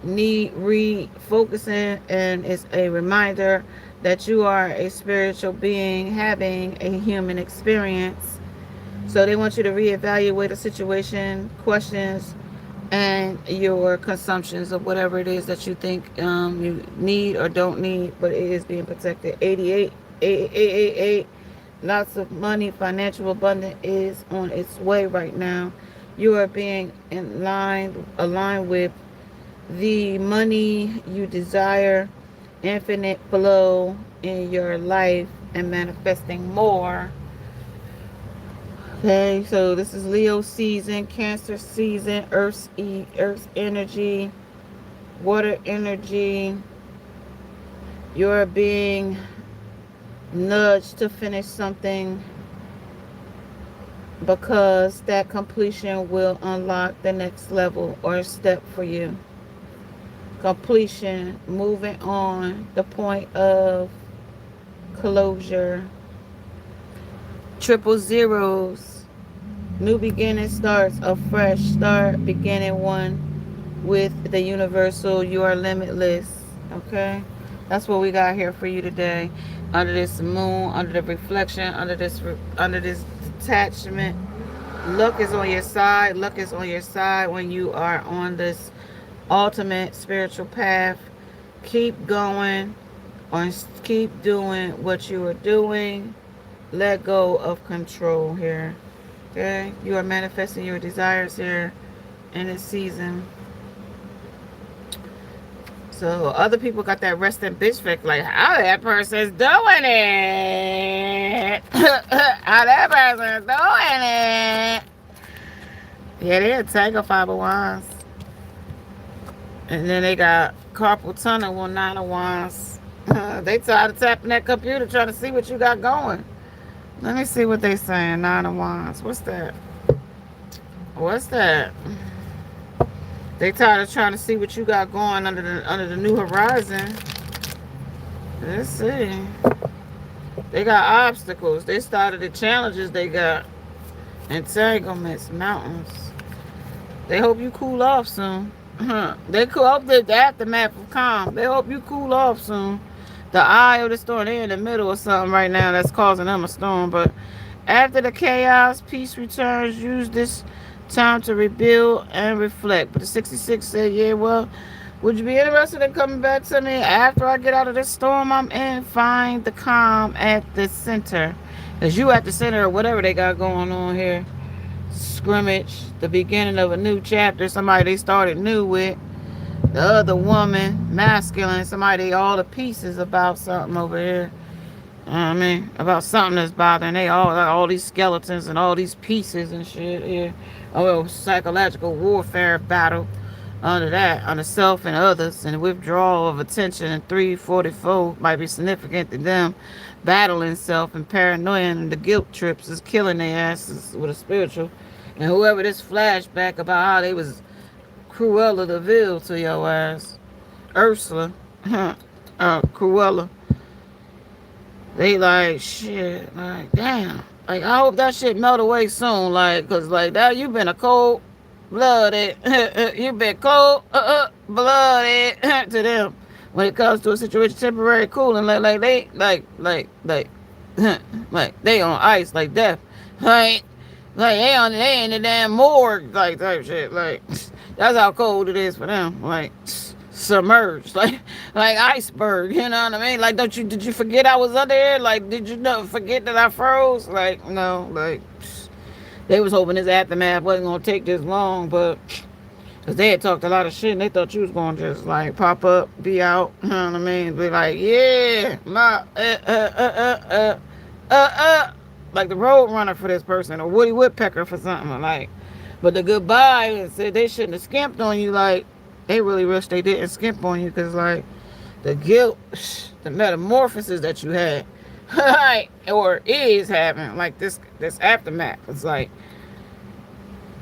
need refocusing, and it's a reminder that you are a spiritual being having a human experience. So they want you to reevaluate a situation, questions, and your consumptions of whatever it is that you think you need or don't need, but it is being protected. 88, 8888, lots of money, financial abundance is on its way right now. You are being aligned with the money you desire, infinite flow in your life, and manifesting more. Okay, so this is Leo season, Cancer season, Earth's energy, water energy. You're being nudged to finish something because that completion will unlock the next level or step for you. Completion, moving on, the point of closure. Triple zeros, new beginning starts, a fresh start, beginning one with the universal. You are limitless. Okay, that's what we got here for you today. Under this moon, under the reflection, under this detachment. Luck is on your side. Luck is on your side when you are on this ultimate spiritual path. Keep going, or keep doing what you are doing. Let go of control here. Okay, you are manifesting your desires here in this season. So other people got that resting bitch face, like how that person's doing it. How that person's doing it. Yeah, they're a Tiger 5 of Wands. And then they got carpal tunnel with 9 of Wands. They tired of tapping that computer trying to see what you got going. Let me see what they saying. 9 of Wands. What's that? What's that? They tired of trying to see what you got going under the new horizon. Let's see. They got obstacles. They started the challenges they got. Entanglements, mountains. They hope you cool off soon. They hope that the aftermath of calm. They hope you cool off soon. The eye of the storm, they're in the middle of something right now that's causing them a storm. But after the chaos, peace returns. Use this time to rebuild and reflect. But the 66 said, yeah, well, would you be interested in coming back to me after I get out of this storm I'm in? Find the calm at the center. Because you at the center of whatever they got going on here. Scrimmage, the beginning of a new chapter. Somebody they started new with. The other woman, masculine, somebody all the pieces about something over here. I mean, about something that's bothering. They all these skeletons and all these pieces and shit here. Oh, psychological warfare battle under that, on the self and others, and withdrawal of attention. And 344 might be significant to them. Battling self and paranoia and the guilt trips is killing their asses with a spiritual. And whoever this flashback about how they was Cruella de Vil to your ass. Ursula. Cruella. They like, shit, like, damn. Like, I hope that shit melt away soon, like, cause like that, you been a cold-blooded, you been cold-blooded to them. When it comes to a situation, temporary cooling, like they, like, like they on ice, like death. Like they in the damn morgue, like type shit. Like that's how cold it is for them. Like submerged, like iceberg. You know what I mean? Like, did you forget I was under there? Like, did you forget that I froze? Like, no, like they was hoping this aftermath wasn't gonna take this long, but Cause they had talked a lot of shit and they thought you was gonna just like pop up, be out, you know what I mean? Be like, yeah, my like the road runner for this person or Woody Woodpecker for something like. But the goodbye and said they shouldn't have skimped on you. Like they really wish they didn't skimp on you because like the guilt, the metamorphosis that you had, like or is having, like this aftermath. It's like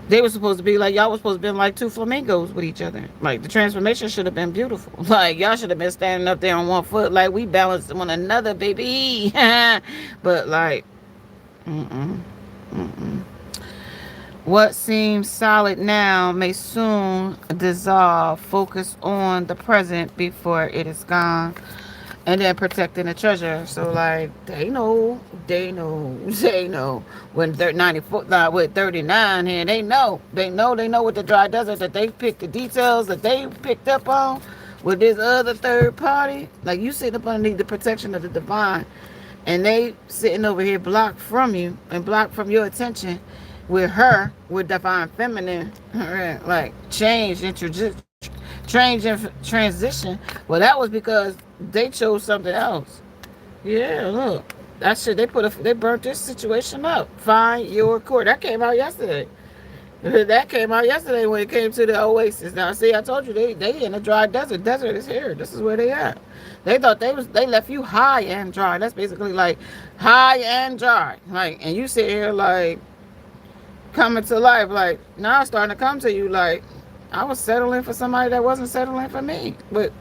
they were supposed to be like y'all was supposed to be like two flamingos with each other. Like the transformation should have been beautiful. Like y'all should have been standing up there on one foot, like we balanced one another, baby. But like, mm-mm, mm-mm. What seems solid now may soon dissolve. Focus on the present before it is gone. And then protecting the treasure. So like they know, they know. When 94, with 39 here, they know with the dry desert that they picked the details that they picked up on with this other third party. Like you sitting up underneath the protection of the divine, and they sitting over here blocked from you and blocked from your attention with her, with divine feminine, like change and transition. Well, that was because they chose something else. Yeah, look, that shit. They burnt this situation up. Find your core. That came out yesterday. That came out yesterday when it came to the oasis. Now, see, I told you they in the dry desert. Desert is here. This is where they at. They thought they left you high and dry. That's basically like high and dry. Like, and you sit here like coming to life. Like now, it's starting to come to you. Like I was settling for somebody that wasn't settling for me. But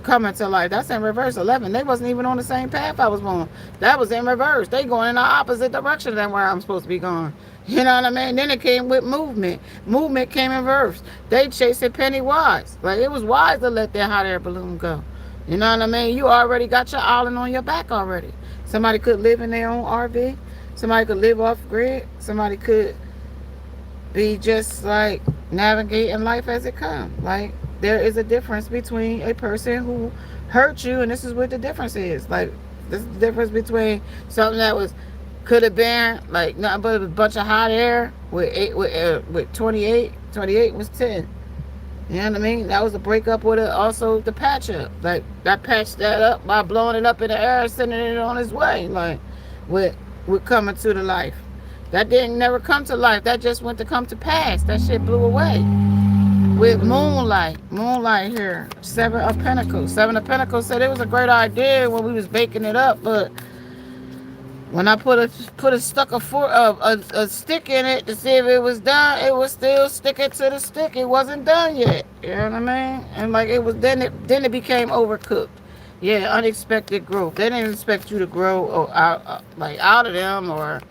coming to life, that's in reverse. 11. They wasn't even on the same path I was on. That was in reverse. They going in the opposite direction than where I'm supposed to be going. You know what I mean? Then it came with movement. Movement came in reverse. They chasing penny wise. Like it was wise to let that hot air balloon go. You know what I mean? You already got your island on your back already. Somebody could live in their own RV. Somebody could live off grid. Somebody could be just like navigating life as it comes. Like there is a difference between a person who hurt you, and this is what the difference is. Like this is the difference between something that was could have been like nothing but a bunch of hot air with 28. 28 was 10. You know what I mean? That was a breakup with it. Also the patch up. Like I patched that up by blowing it up in the air, sending it on its way. Like with coming to the life. That didn't never come to life. That just went to come to pass. That shit blew away. With moonlight. Moonlight here. 7 of Pentacles. 7 of Pentacles said it was a great idea when we was baking it up, but when I put a stick in it to see if it was done, it was still sticking to the stick. It wasn't done yet. You know what I mean? And like it was then it became overcooked. Yeah, unexpected growth. They didn't expect you to grow or out of them or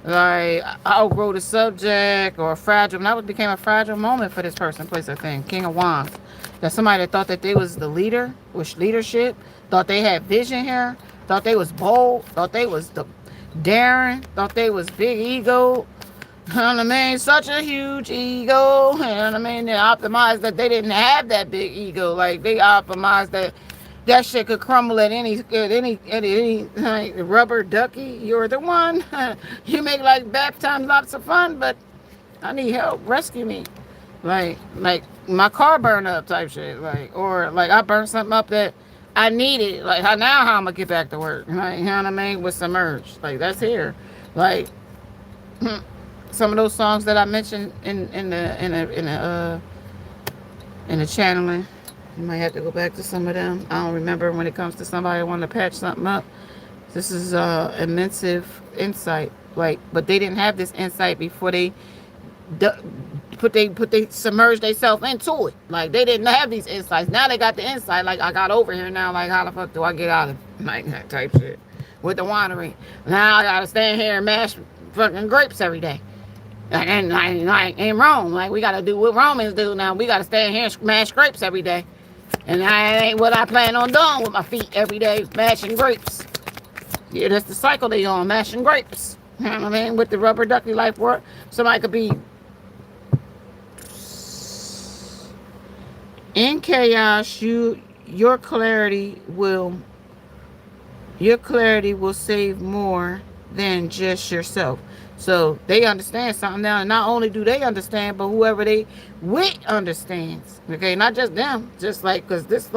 like outgrow the subject or fragile. And that became a fragile moment for this person, place, I think. King of Wands. That somebody that thought that they was the leader, with leadership, thought they had vision here, thought they was bold, thought they was the daring, thought they was big ego. You know what I mean? Such a huge ego. You know what I mean? They optimized that they didn't have that big ego. Like they optimized that shit could crumble at any like, rubber ducky. You're the one. You make like bath time lots of fun, but I need help. Rescue me. Like my car burned up type shit. Like or like I burned something up that I needed. Like how I'm gonna get back to work. Like, you know what I mean? Was submerged. Like that's here. Like some of those songs that I mentioned in the channeling. You might have to go back to some of them. I don't remember when it comes to somebody wanting to patch something up. This is immense insight. Like, but they didn't have this insight before they submerged themselves into it. Like they didn't have these insights. Now they got the insight. Like I got over here now. Like how the fuck do I get out of like that type shit with the winery? Now I gotta stand here and mash fucking grapes every day. And like in Rome, like we gotta do what Romans do now. We gotta stand here and smash grapes every day. And that ain't what I plan on doing with my feet every day, mashing grapes. Yeah, that's the cycle they on, mashing grapes. You know what I mean? With the rubber ducky life work, somebody could be in chaos. Your clarity will save more than just yourself. So they understand something now, and not only do they understand, but whoever they with understands. Okay, not just them. Just like, because this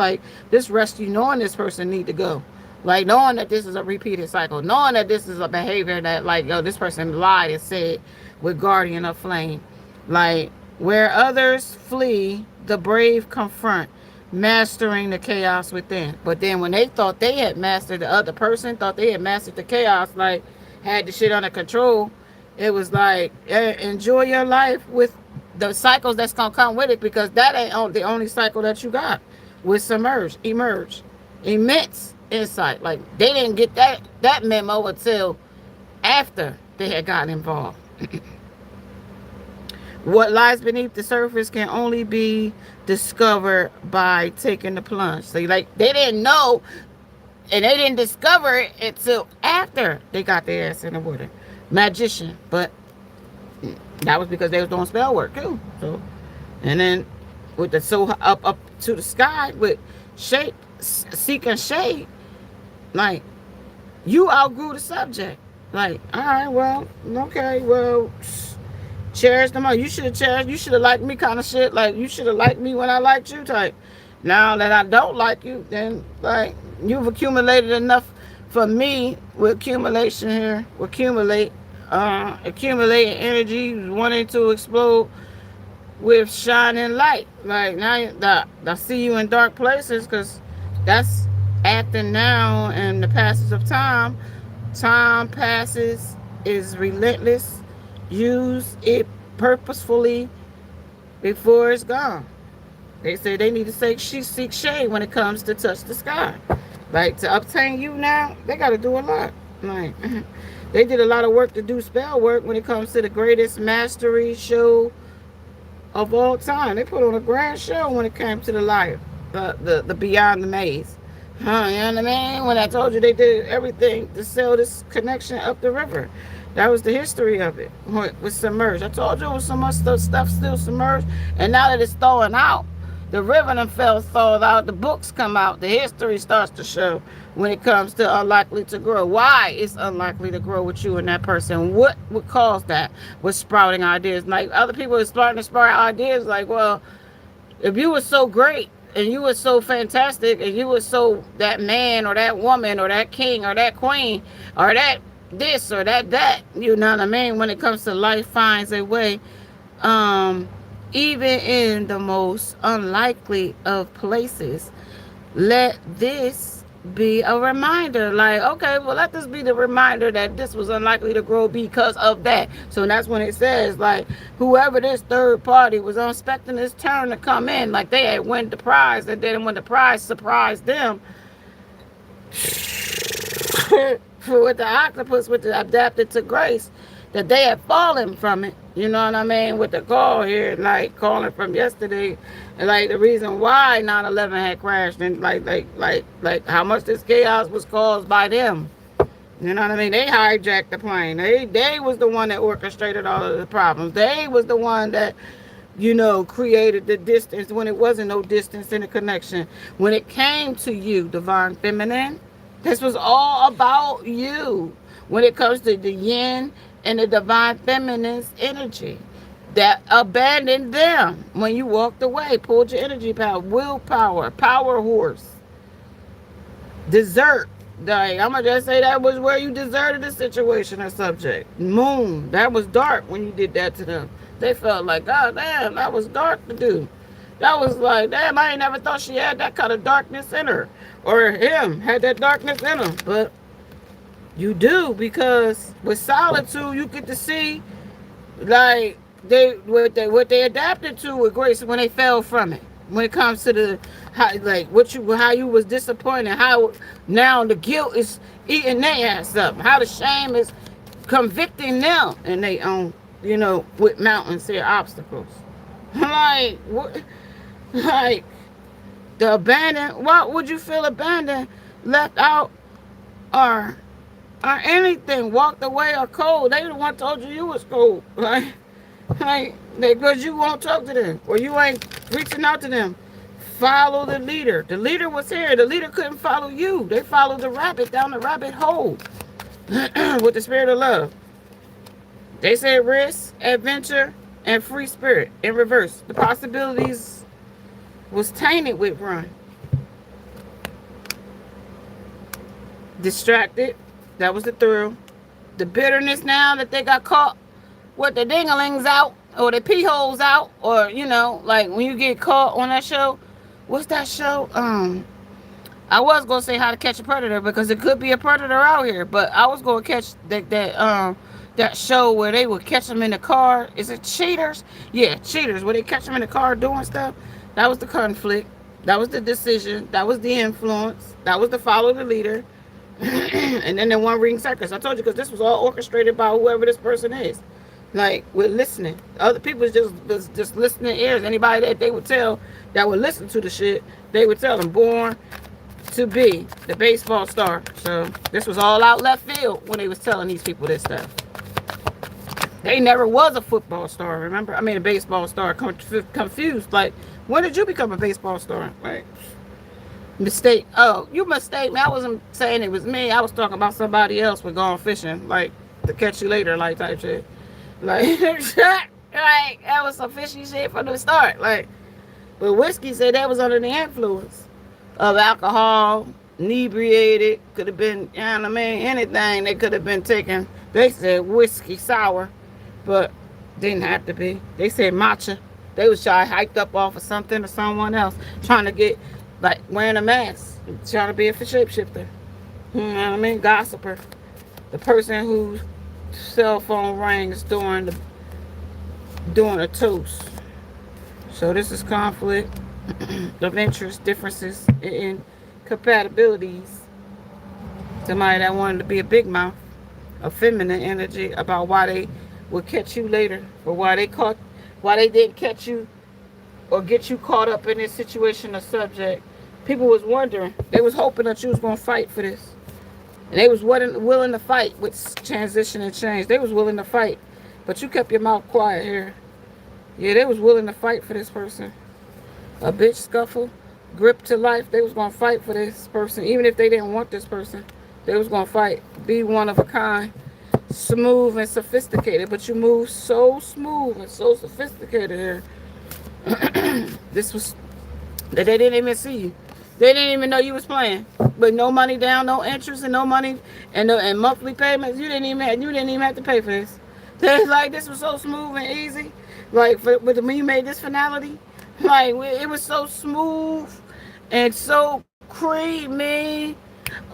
rescue, knowing this person need to go, like knowing that this is a repeated cycle, knowing that this is a behavior that, like, yo, this person lied and said with guardian of flame, like, where others flee, the brave confront, mastering the chaos within. But then when they thought they had mastered, the other person thought they had mastered the chaos, like had the shit under control, it was like, enjoy your life with the cycles that's gonna come with it, because that ain't the only cycle that you got with submerge, emerge, immense insight. Like they didn't get that memo until after they had gotten involved. What lies beneath the surface can only be discovered by taking the plunge. So like they didn't know, and they didn't discover it until after they got their ass in the water. Magician, but that was because they was doing spell work too. So, and then with the so up to the sky with shape seeking shade, like you outgrew the subject. Like, all right, well, okay, well, cherish them all. You should have cherished. You should have liked me, kind of shit. Like you should have liked me when I liked you, type. Now that I don't like you, then like you've accumulated enough for me with accumulation here. Accumulating energy, wanting to explode with shining light. Like now, I see you in dark places, because that's acting now and the passage of time. Time passes, is relentless. Use it purposefully before it's gone. They say they need to seek shade when it comes to touch the sky. Like to obtain you now, they got to do a lot. Like they did a lot of work to do spell work when it comes to the greatest mastery show of all time. They put on a grand show when it came to the liar, the Beyond the Maze. Huh, you know what I mean? When I told you they did everything to sell this connection up the river. That was the history of it. With submerged. I told you it was so much stuff still submerged. And now that it's thawing out, the river done thawed out, the books come out, the history starts to show when it comes to unlikely to grow. Why it's unlikely to grow with you and that person. What would cause that? With sprouting ideas. Like other people are starting to sprout ideas like, well, if you were so great and you were so fantastic and you were so that man or that woman or that king or that queen or that this or that, you know what I mean? When it comes to life finds a way, even in the most unlikely of places, let this be a reminder. Like, okay, well, let this be the reminder that this was unlikely to grow because of that. So that's when it says, like, whoever this third party was expecting this turn to come in, like they had won the prize, and then when the prize surprised them, with the octopus, with the adapted to grace, that they had fallen from it. You know what I mean? With the call here, like calling from yesterday, and like the reason why 9/11 had crashed, and like how much this chaos was caused by them. You know what I mean? They hijacked the plane. They was the one that orchestrated all of the problems. They was the one that, you know, created the distance when it wasn't no distance in the connection. When it came to you, divine feminine, this was all about you. When it comes to the yin and the divine feminine's energy, that abandoned them when you walked away, pulled your energy power, willpower, power horse, desert. Like, I'm gonna just say that was where you deserted the situation or subject. Moon, that was dark when you did that to them. They felt like, God damn, that was dark to do. That was like, damn, I ain't never thought she had that kind of darkness in her. Or him had that darkness in him. But you do, because with solitude you get to see like what they adapted to with grace when they fell from it. When it comes to the how you was disappointed, how now the guilt is eating their ass up, how the shame is convicting them and they own, you know, with mountains here, obstacles. Like what, like the abandoned, what would you feel abandoned, left out, or anything, walked away or cold? They the one told you was cold. Like because you won't talk to them or you ain't reaching out to them. Follow the leader. The leader was here. The leader couldn't follow you. They followed the rabbit down the rabbit hole. with the spirit of love. They said risk, adventure, and free spirit in reverse. The possibilities was tainted with run. Distracted. That was the thrill. The bitterness now that they got caught with the dinglings out or the pee holes out, or like when you get caught on that show. What's that show? I was gonna say How to Catch a Predator because it could be a predator out here, but I was gonna catch that show where they would catch them in the car. Is it Cheaters? Yeah, Cheaters. Where they catch them in the car doing stuff. That was the conflict. That was the decision. That was the influence. That was the follow the leader. And then the one ring circus. I told you because this was all orchestrated by whoever this person is. Like with listening, other people just listening ears. Anybody that they would tell that would listen to the shit, they would tell them born to be the baseball star. So this was all out left field when they was telling these people this stuff. They never was a football star, remember? I mean, a baseball star. Confused. Like, when did you become a baseball star? Like, mistake. Oh, you mistake me. I wasn't saying it was me. I was talking about somebody else with going fishing. Like, to catch you later, like, type shit. Like, that was some fishy shit from the start. Like, but Whiskey said that was under the influence of alcohol, inebriated, could have been, anything they could have been taking. They said whiskey sour, but didn't have to be. They said matcha. They was trying hyped up off of something or someone else, trying to get, like, wearing a mask, trying to be a shapeshifter. You know what I mean? Gossiper. The person whose cell phone rings during a toast. So this is conflict of interest, differences in compatibilities. Somebody that wanted to be a big mouth, a feminine energy about why they would catch you later, or why they didn't catch you or get you caught up in this situation or subject. People was wondering, they was hoping that you was gonna fight for this, and they was willing to fight with transition and change. They was willing to fight, but you kept your mouth quiet here. Yeah, they was willing to fight for this person. A bitch scuffle, grip to life. They was gonna fight for this person, even if they didn't want this person. They was gonna fight. Be one of a kind, smooth and sophisticated. But you move so smooth and so sophisticated here. This was that they didn't even see you. They didn't even know you was playing. But no money down, no interest, and no money, and monthly payments. You didn't even have to pay for this. Like, this was so smooth and easy. Like, but when you made this finality, like, it was so smooth and so creamy.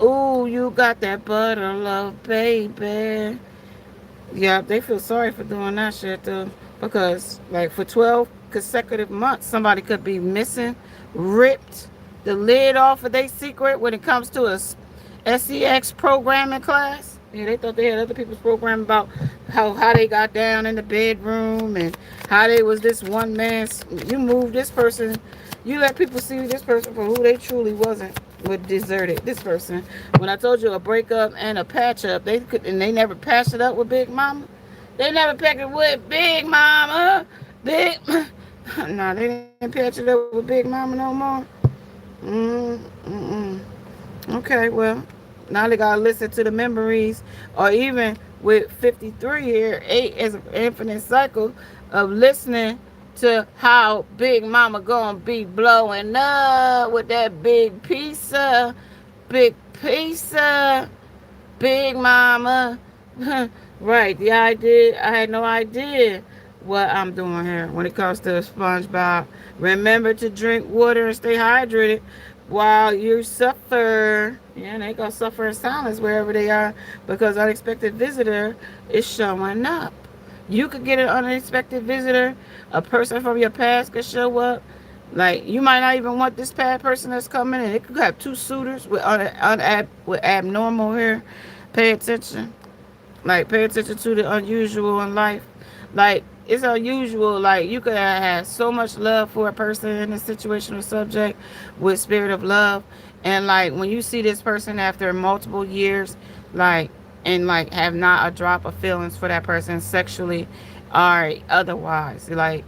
Ooh, you got that butter love, baby. Yeah, they feel sorry for doing that shit, though. Because, like, for 12 consecutive months, somebody could be missing, ripped the lid off of their secret when it comes to a SEX programming class. Yeah, they thought they had other people's program about how they got down in the bedroom and how they was this one man. You moved this person. You let people see this person for who they truly wasn't. With deserted this person. When I told you a breakup and a patch up, they never patched it up with Big Mama. They never patched it with Big Mama. No, they didn't patch it up with Big Mama no more. Okay, well, now they gotta listen to the memories, or even with 53 here, 8 is an infinite cycle of listening to how Big Mama gonna be blowing up with that big pizza, Big Mama. Right, I had no idea what I'm doing here when it comes to SpongeBob. Remember to drink water and stay hydrated while you suffer. Yeah, they gonna suffer in silence wherever they are, because unexpected visitor is showing up. You could get an unexpected visitor. A person from your past could show up. Like, you might not even want this bad person that's coming in. It could have 2 suitors with abnormal hair. Pay attention. Like, pay attention to the unusual in life. Like, it's unusual. Like, you could have so much love for a person in a situation or subject with spirit of love. And, like, when you see this person after multiple years, like, and, like, have not a drop of feelings for that person sexually or otherwise, like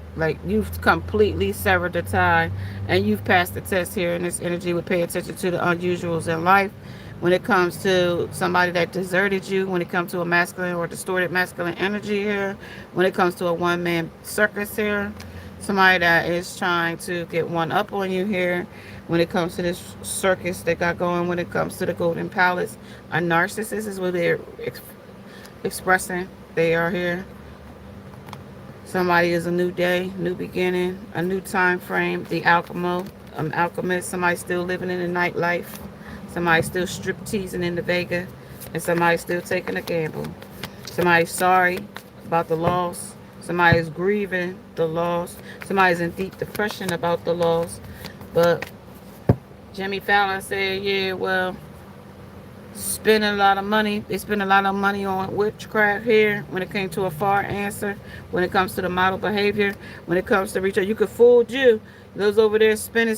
you've completely severed the tie and you've passed the test here in this energy. Would pay attention to the unusuals in life when it comes to somebody that deserted you, when it comes to a masculine or distorted masculine energy here, when it comes to a one-man circus here, somebody that is trying to get one up on you here, when it comes to this circus they got going, when it comes to the golden palace, a narcissist is what they're expressing. They are here. Somebody is a new day, new beginning, a new time frame. The alchemist, somebody still living in the nightlife. Somebody still strip teasing in the Vega. And somebody still taking a gamble. Somebody's sorry about the loss. Somebody's grieving the loss. Somebody's in deep depression about the loss. But Jimmy Fallon said, yeah, well, spending a lot of money. They spend a lot of money on witchcraft here when it came to a far answer, when it comes to the model behavior, when it comes to retail. You could fool you. Those over there spending,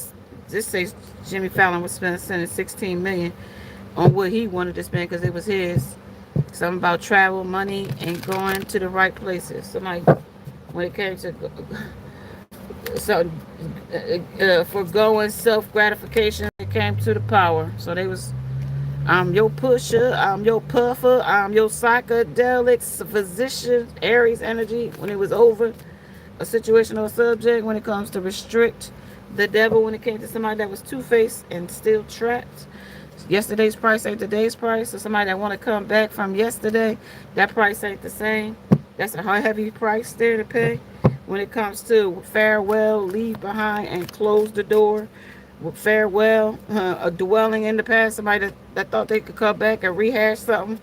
this says Jimmy Fallon was spending 16 million on what he wanted to spend because it was his. Something about travel, money, and going to the right places. Somebody, when it came to so forgoing self-gratification, it came to the power. So they was, I'm your pusher, I'm your puffer, I'm your psychedelic physician, Aries energy. When it was over, a situation or a subject, when it comes to restrict the devil, when it came to somebody that was two-faced and still trapped. Yesterday's price ain't today's price. So somebody that want to come back from yesterday, that price ain't the same. That's a heavy price there to pay. When it comes to farewell, leave behind, and close the door. Farewell, a dwelling in the past. Somebody that thought they could come back and rehash something.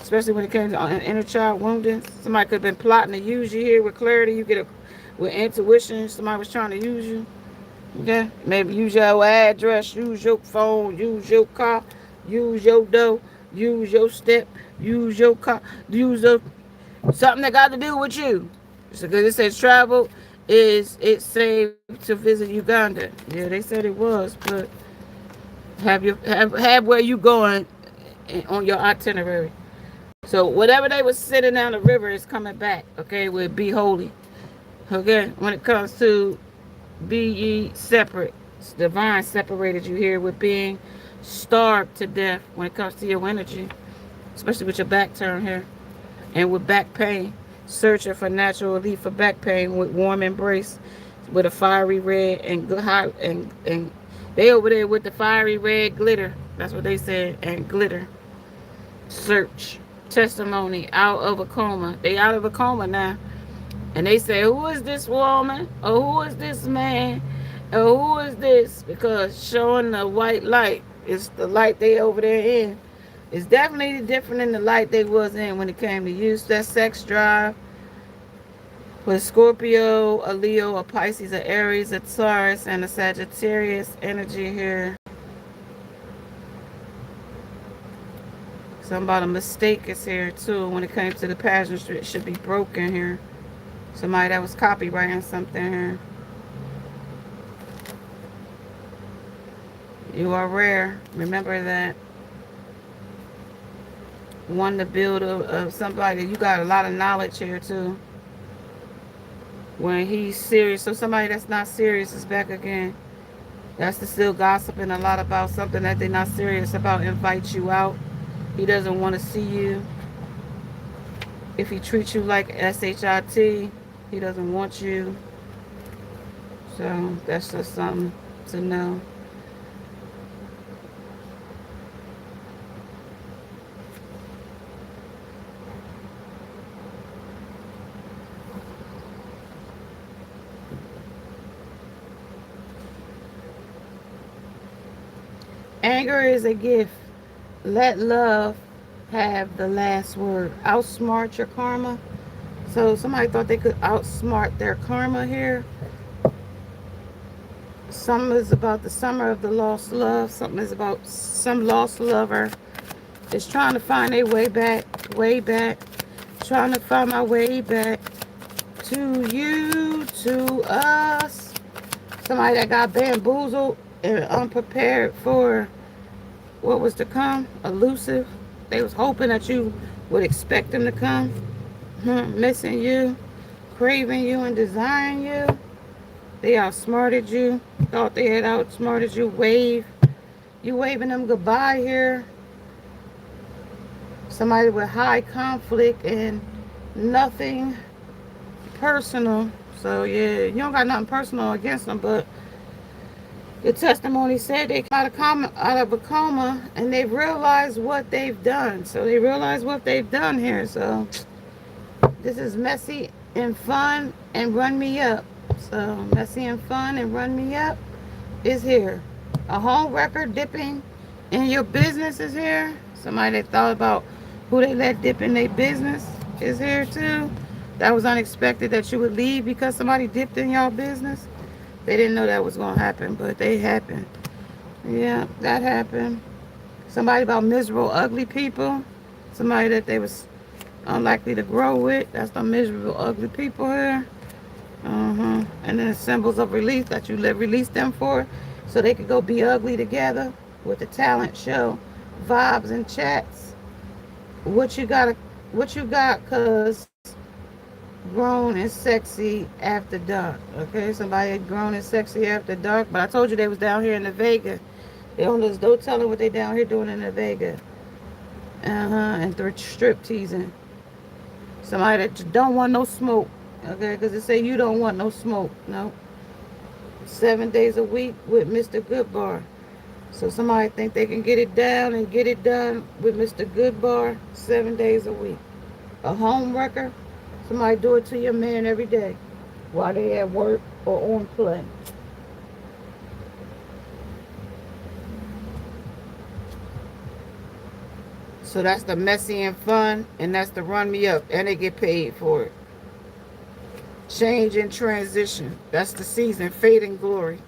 Especially when it came to an inner child wounding. Somebody could have been plotting to use you here with clarity. You get with intuition. Somebody was trying to use you. Okay, maybe use your address, use your phone, use your car, use your dough, use your step, use your car, use something that got to do with you. Because it says travel is it safe to visit Uganda. Yeah, they said it was, but have where you going on your itinerary. So whatever they was sitting down the river is coming back. Okay, with be holy. Okay, when it comes to be ye separate. Divine separated you here with being starved to death when it comes to your energy, especially with your back turned here. And with back pain, searching for natural relief for back pain with warm embrace, with a fiery red and hot and they over there with the fiery red glitter. That's what they said, and glitter. Search testimony out of a coma. They out of a coma now. And they say, who is this woman? Or who is this man? Or who is this? Because showing the white light is the light they over there in. It's definitely different than the light they was in when it came to use that sex drive. With Scorpio, a Leo, a Pisces, a Aries, a Taurus, and a Sagittarius energy here. Something about a mistake is here too. When it came to the pageantry, it should be broken here. Somebody that was copywriting something here. You are rare. Remember that. One to build of somebody. You got a lot of knowledge here too. When he's serious. So somebody that's not serious is back again. That's the still gossiping a lot about something that they're not serious about. Invite you out. He doesn't want to see you. If he treats you like SHIT, he doesn't want you. So that's just something to know. Anger is a gift. Let love have the last word. Outsmart your karma. So somebody thought they could outsmart their karma here. Something is about the summer of the lost love. Something is about some lost lover is trying to find their way back, trying to find my way back to you, to us. Somebody that got bamboozled and unprepared for what was to come, elusive. They was hoping that you would expect them to come. Missing you, craving you, and desiring you. They outsmarted you. Thought they had outsmarted you. You waving them goodbye here. Somebody with high conflict and nothing personal. So yeah, you don't got nothing personal against them, but your testimony said they came out of a coma and they realized what they've done. So they realize what they've done here. So this is messy and fun and run me up. So messy and fun and run me up is here. A home record dipping in your business is here. Somebody that thought about who they let dip in their business is here too. That was unexpected that you would leave because somebody dipped in your business. They didn't know that was going to happen, but they happened. Yeah, that happened. Somebody about miserable, ugly people. Somebody that they was unlikely to grow with. That's the miserable, ugly people here. And then the symbols of release that you release them for, so they could go be ugly together with the talent show, vibes and chats. What you got? What you got? Cause grown and sexy after dark. Okay, somebody grown and sexy after dark. But I told you they was down here in the Vega. They on this. Don't tell them what they down here doing in the Vega. And they're strip teasing. Somebody that don't want no smoke. Okay, because they say you don't want no smoke. No. 7 days a week with Mr. Goodbar. So somebody think they can get it down and get it done with Mr. Goodbar 7 days a week. A home wrecker. Somebody do it to your man every day while they at work or on play. So that's the messy and fun, and that's the run me up, and they get paid for it. Change and transition. That's the season. Fate and glory.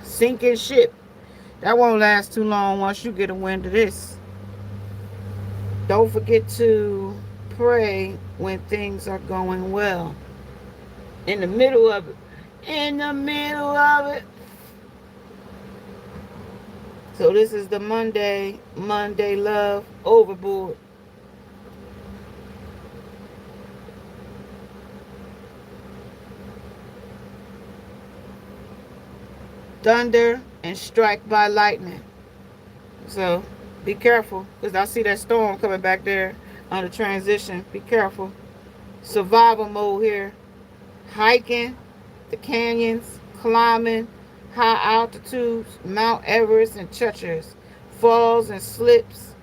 Sinking ship. That won't last too long once you get a wind of this. Don't forget to pray when things are going well. In the middle of it. In the middle of it. So this is the Monday love overboard. Thunder and strike by lightning. So be careful, because I see that storm coming back there on the transition. Be careful. Survival mode here. Hiking the canyons, climbing high altitudes, Mount Everest and Churches, falls and slips,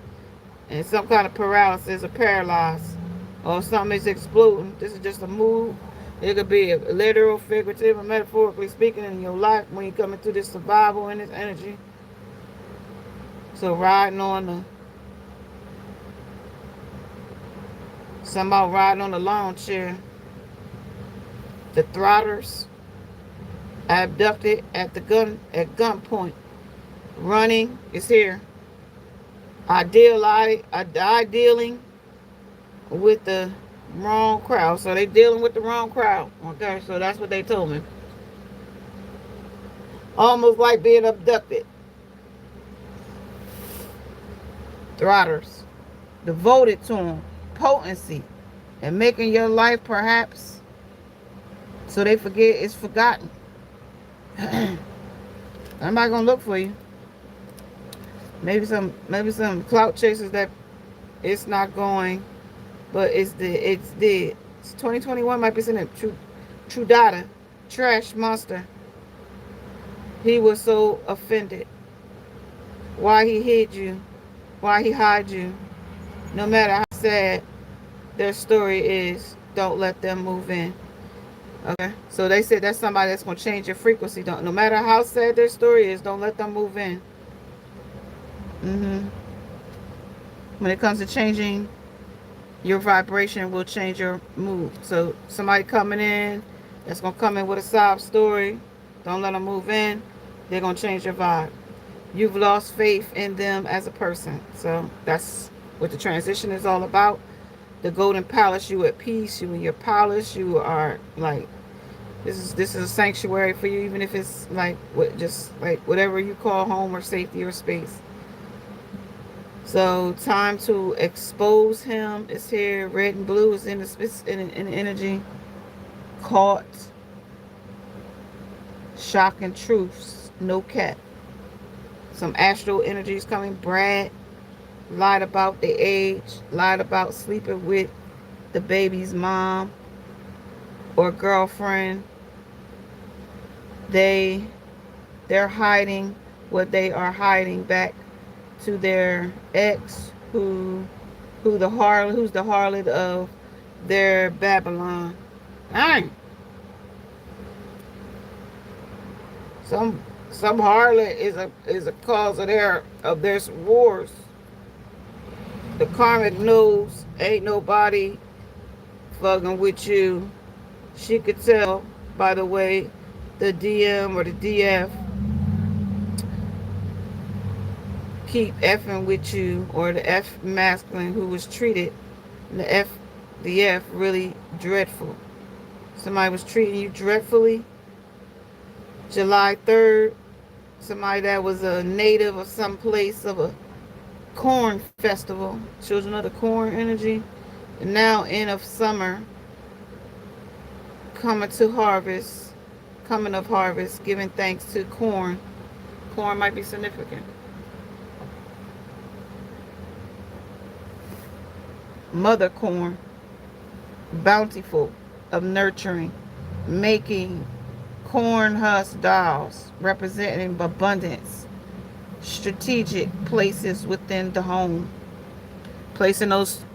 and some kind of paralysis or paralyzed, or something is exploding. This is just a mood. It could be a literal, figurative, or metaphorically speaking in your life when you're coming through this survival and this energy. So riding on the, somebody riding on the lawn chair. The throtters, abducted at gunpoint. Running is here. Dealing with the wrong crowd. So they dealing with the wrong crowd. Okay, so that's what they told me. Almost like being abducted. Throtters. Devoted to them. Potency. And making your life perhaps so they forget it's forgotten. Somebody gonna look for you. Maybe some clout chasers that it's not going, but it's dead. It's 2021 might be sitting true data, trash monster. He was so offended. Why he hid you? Why he hide you? No matter how sad their story is, don't let them move in. Okay, so they said that's somebody that's going to change your frequency. Don't, no matter how sad their story is, don't let them move in. When it comes to changing your vibration, will change your mood. So somebody coming in that's going to come in with a sob story, don't let them move in. They're going to change your vibe. You've lost faith in them as a person. So that's what the transition is all about. The golden palace, you at peace, you in your palace, you are like, this is a sanctuary for you, even if it's like just like whatever you call home or safety or space. So time to expose him is here. Red and blue is in the energy. Caught. Shocking truths. No cap. Some astral energies coming. Brad. lied about the age, lied about sleeping with the baby's mom or girlfriend. They they're hiding what they are hiding back to their ex, who's the harlot of their Babylon. Dang. Some some harlot is a cause of their wars. The karmic knows ain't nobody fucking with you. She could tell by the way the DM or the DF keep effing with you, or the F masculine who was treated the F really dreadful. Somebody was treating you dreadfully. July 3rd, somebody that was a native of some place of a corn festival, children of the corn energy, and now end of summer, coming of harvest, giving thanks to corn. Corn might be significant. Mother corn, bountiful of nurturing, making corn husk dolls representing abundance, strategic places within the home, placing those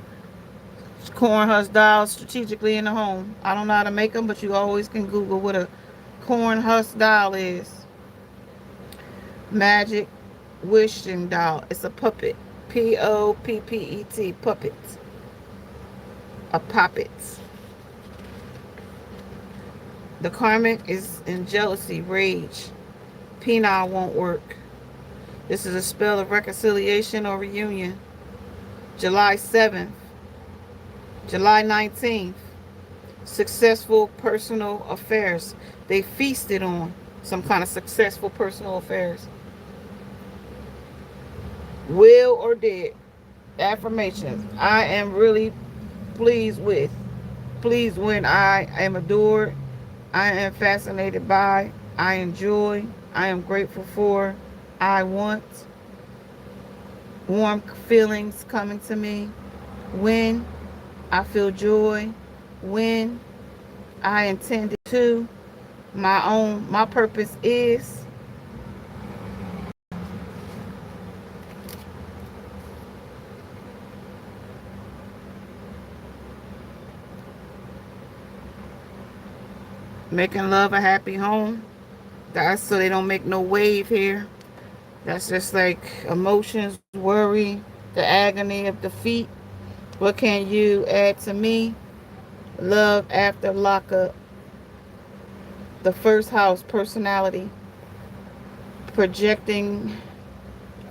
corn husk dolls strategically in the home. I don't know how to make them, but you always can Google what a corn husk doll is. Magic wishing doll. It's a puppet. P-O-P-P-E-T. Puppet. A puppet. The karmic is in jealousy, rage. Penile won't work. This is a spell of reconciliation or reunion. July 7th. July 19th. Successful personal affairs. They feasted on some kind of successful personal affairs. Will or did. Affirmations. I am really pleased with. Pleased when I am adored. I am fascinated by. I enjoy. I am grateful for. I want. Warm feelings coming to me. When I feel joy. When I intended to. My purpose is. Making love a happy home. That's so they don't make no wave here. That's just like emotions, worry, the agony of defeat. What can you add to me? Love after lockup. The first house, personality. Projecting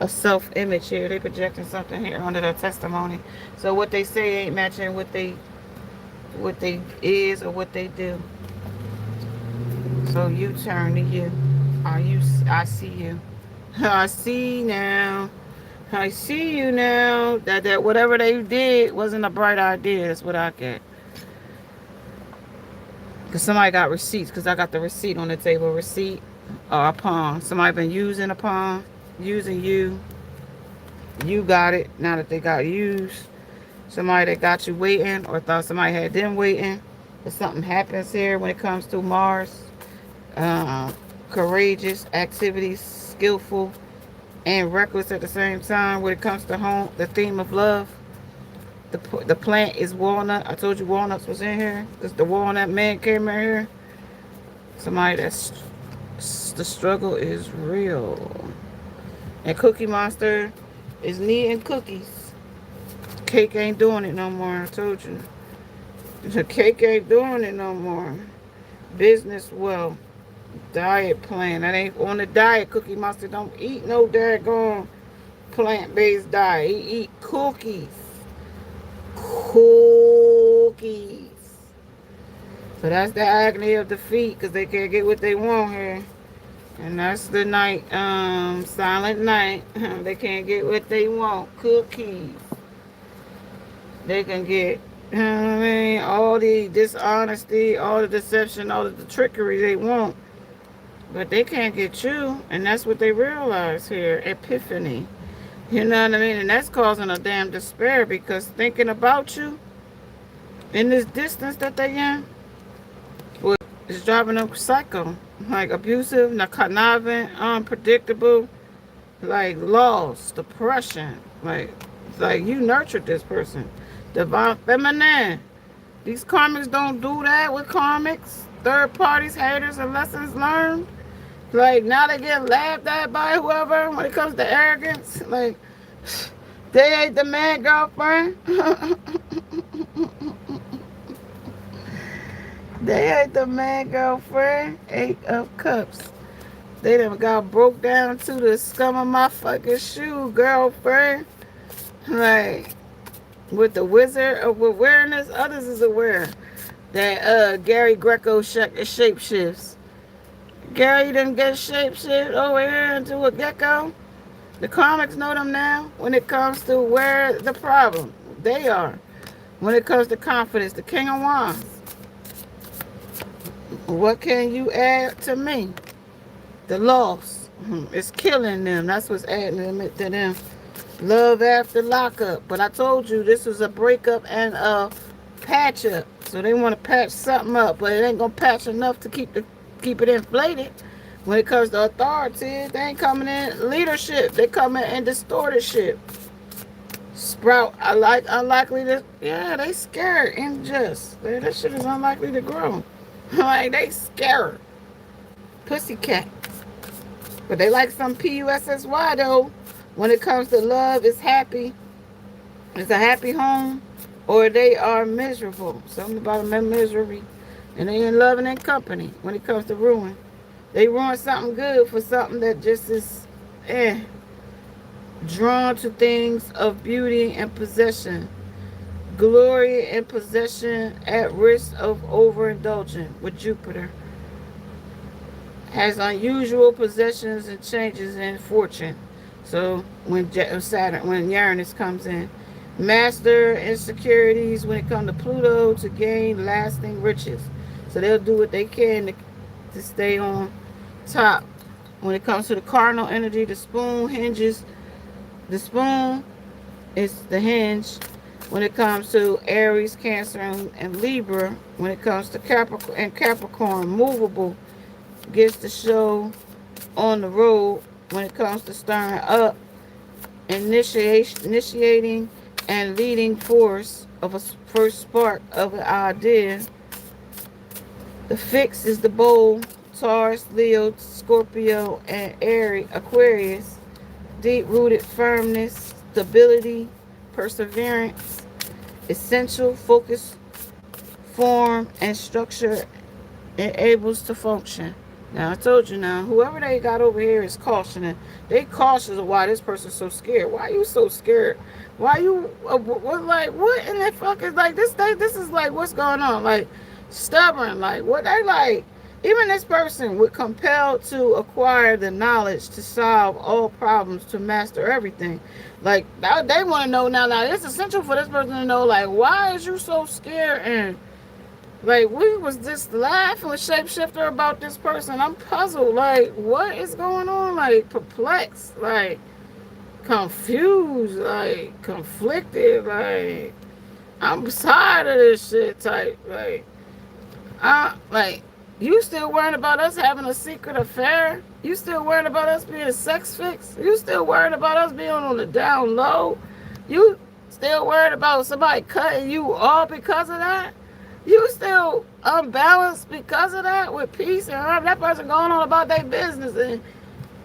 a self-image here. They projecting something here under their testimony. So what they say ain't matching what they is or what they do. So you turn to you. I see you. I see now. I see you now. That whatever they did wasn't a bright idea. That's what I get. Because somebody got receipts. Because I got the receipt on the table. Receipt or a pawn. Somebody been using a pawn. Using you. You got it. Now that they got used. Somebody that got you waiting. Or thought somebody had them waiting. If something happens here when it comes to Mars. Courageous activities, skillful and reckless at the same time. When it comes to home, the theme of love, the plant is walnut. I told you walnuts was in here because the walnut man came in here. Somebody that's the struggle is real. And Cookie Monster is needing cookies. Cake ain't doing it no more. I told you the cake ain't doing it no more. Business well. Diet plan. That ain't on the diet. Cookie Monster don't eat no daggone plant-based diet. He eat cookies. Cookies. So that's the agony of defeat because they can't get what they want here. And that's the night, silent night. They can't get what they want. Cookies. They can get, you know what I mean, all the dishonesty, all the deception, all the trickery they want. But they can't get you, and that's what they realize here. Epiphany. You know what I mean? And that's causing a damn despair because thinking about you in this distance that they in is driving them psycho. Like abusive, not conniving, unpredictable, like lost, depression. Like you nurtured this person. Divine feminine. These karmics don't do that with karmics. Third parties, haters, and lessons learned. Like now they get laughed at by whoever when it comes to arrogance. Like they ain't the man girlfriend. They ain't the man girlfriend. 8 of Cups. They done got broke down to the scum of my fucking shoe, girlfriend. Like with the wizard of awareness, others is aware that Gary Greco shape shifts. Gary didn't get shape shift over here into a gecko. The comics know them now when it comes to where the problem they are. When it comes to confidence, the King of Wands. What can you add to me? The loss. It's killing them. That's what's adding to them. Love after lockup. But I told you this was a breakup and a patch up. So they want to patch something up, but it ain't gonna patch enough to keep it inflated. When it comes to authority, they ain't coming in leadership. They coming in distorted shit. Sprout, I like unlikely to. Yeah, they scared and just. That shit is unlikely to grow. Like they scared. Pussycat. But they like some PUSSY though. When it comes to love, it's happy. It's a happy home. Or they are miserable. Something about them misery. And they in love and in company when it comes to ruin. They ruin something good for something that just is drawn to things of beauty and possession. Glory and possession at risk of overindulging with Jupiter. Has unusual possessions and changes in fortune. So when Uranus comes in, master insecurities when it comes to Pluto to gain lasting riches. So they'll do what they can to stay on top. When it comes to the cardinal energy, the spoon hinges. The spoon is the hinge. When it comes to Aries, Cancer, and Libra, when it comes to Capricorn, movable, gets the show on the road. When it comes to stirring up, initiating and leading force of a first spark of an idea. The fix is the bowl, Taurus, Leo, Scorpio, and Aquarius. Deep-rooted firmness, stability, perseverance, essential focus, form, and structure enables to function. Now, I told you now, whoever they got over here is cautioning. They cautious of why this person's so scared. Why are you so scared? Why you, what in the fuck is, like, this is, like, what's going on? Like, stubborn. Like, what they, like, even this person would compel to acquire the knowledge to solve all problems, to master everything. Like, they want to know now, it's essential for this person to know, like, why is you so scared? And like, we was just laughing with Shapeshifter about this person. I'm puzzled. Like, what is going on? Like, perplexed. Like, confused. Like, conflicted. Like, I'm tired of this shit type. Like, you still worrying about us having a secret affair? You still worrying about us being a sex fix? You still worried about us being on the down low? You still worried about somebody cutting you off because of that? You still unbalanced because of that with peace and that person going on about their business and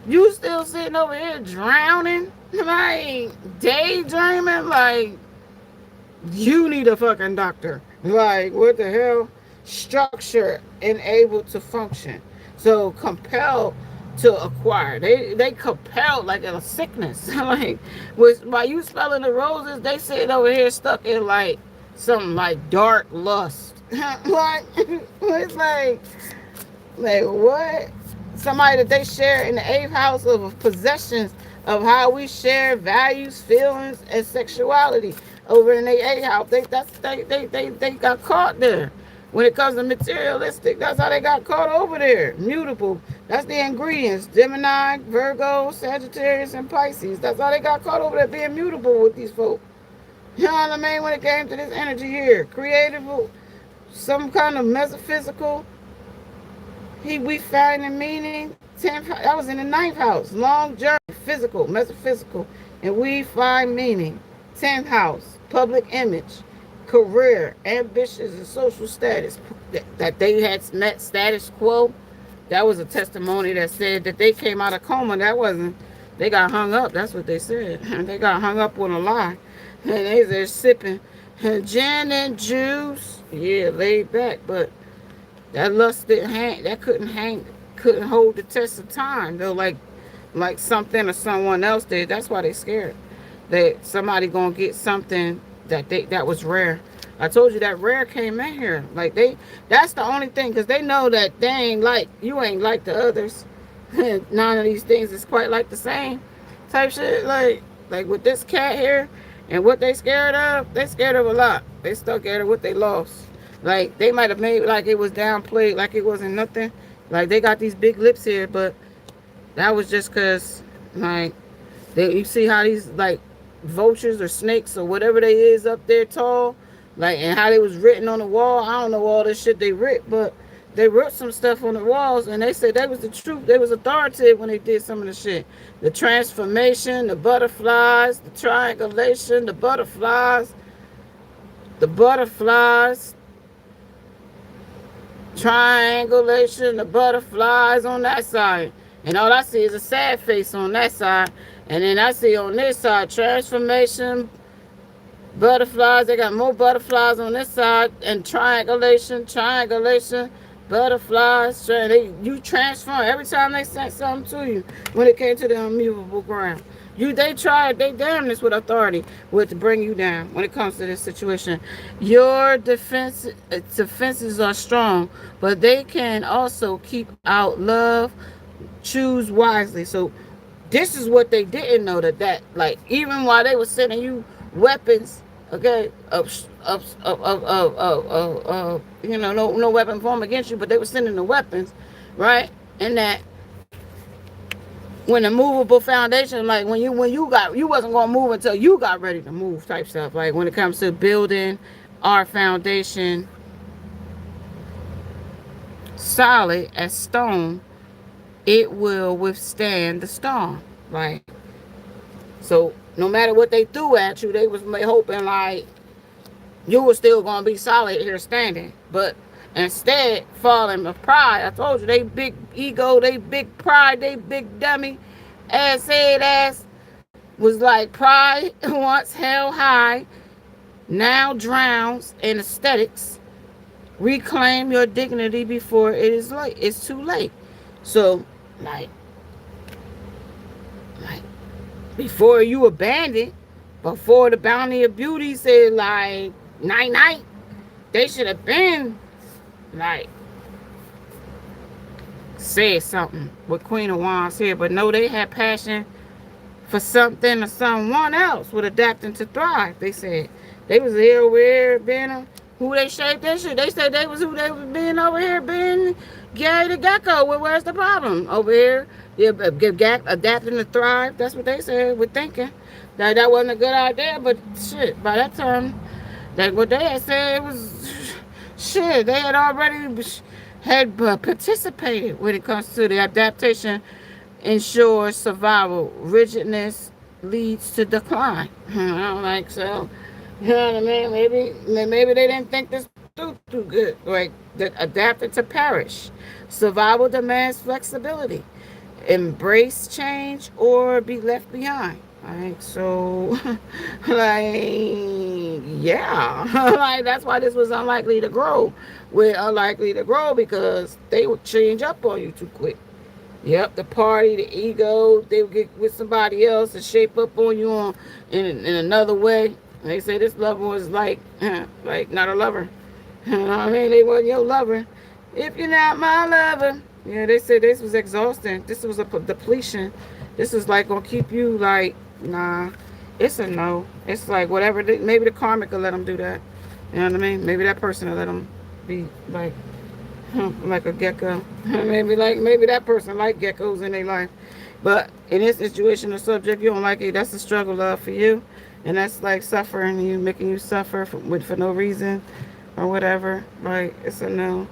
you still sitting over here drowning, like daydreaming, like you need a fucking doctor. Like, what the hell? Structure and able to function. So compelled to acquire. They compelled like in a sickness. Like while you spelling the roses, they sitting over here stuck in like something like dark lust. Like it's like what? Somebody that they share in the eighth house of possessions of how we share values, feelings, and sexuality over in the eighth house. They got caught there. When it comes to materialistic, that's how they got caught over there. Mutable. That's the ingredients. Gemini, Virgo, Sagittarius, and Pisces. That's how they got caught over there being mutable with these folk. You know what I mean? When it came to this energy here. Creative, some kind of metaphysical. We find the meaning. 10th, that was in the 9th house. Long journey, physical, metaphysical. And we find meaning. 10th house, public image, career, ambitions, and social status. That they had met status quo. That was a testimony that said that they came out of coma. That wasn't. They got hung up. That's what they said. They got hung up on a lie. And they're sipping gin and juice. Yeah, laid back. But that lust didn't hang. That couldn't hold the test of time. Though, like something or someone else did. That's why they scared. That somebody gonna get something that was rare. I told you that rare came in here. Like that's the only thing, because they know that they ain't like, you ain't like the others. None of these things is quite like the same type shit. Like with this cat here and what they scared of a lot. They stuck at what they lost. Like they might have made like it was downplayed, like it wasn't nothing. Like they got these big lips here, but that was just because like you see how these like vultures or snakes or whatever they is up there tall, like, and how they was written on the wall. I don't know all this shit they writ, but they wrote some stuff on the walls, and they said that was the truth. They was authoritative when they did some of the shit. The transformation, the butterflies, the triangulation, the butterflies, triangulation, the butterflies on that side. And all I see is a sad face on that side. And then I see on this side, transformation, butterflies. They got more butterflies on this side. And triangulation, butterflies. You transform every time they sent something to you when it came to the unmovable ground. They damnness with authority to bring you down when it comes to this situation. Your defenses are strong, but they can also keep out love. Choose wisely. So this is what they didn't know, that like even while they were sending you weapons, okay, no weapon form against you, but they were sending the weapons, right? And that when the movable foundation, like when you wasn't gonna move until you got ready to move, type stuff. Like when it comes to building our foundation solid as stone, it will withstand the storm. Like, so no matter what they threw at you, they was hoping like you were still gonna be solid here standing. But instead, falling with pride. I told you, they big ego, they big pride, they big dummy ass was like pride once held high, now drowns in aesthetics. Reclaim your dignity before it is late. It's too late. So, like before you abandoned, before the bounty of beauty said like night, they should have been like said something with Queen of Wands here. But no, they had passion for something or someone else with adapting to thrive. They said they was here over here being who they shaped that shit. They said they was who they was being over here being Gary the Gecko. Well, where's the problem? Over here, adapting to thrive. That's what they said. We're thinking that wasn't a good idea, but shit, by that time, that what they had said, it was shit. They had already participated when it comes to the adaptation. Ensures survival. Rigidness leads to decline. Like so. You know what I mean? Maybe they didn't think this through too good. Like, adapted to perish. Survival demands flexibility. Embrace change or be left behind. Like, so, like, yeah. Like, that's why this was unlikely to grow. We're unlikely to grow because they would change up on you too quick. Yep, the party, the ego, they would get with somebody else and shape up on you in another way. They say this lover was like not a lover. You know what I mean? They wasn't your lover. If you're not my lover. Yeah, they said this was exhausting. This was a depletion. This is like gonna keep you like, nah. It's a no. It's like whatever. Maybe the karmic will let them do that. You know what I mean? Maybe that person will let them be like, like a gecko. maybe that person like geckos in their life. But in this situation or subject, you don't like it. That's a struggle, love, for you. And that's like suffering you, making you suffer for no reason or whatever. Like, it's a no.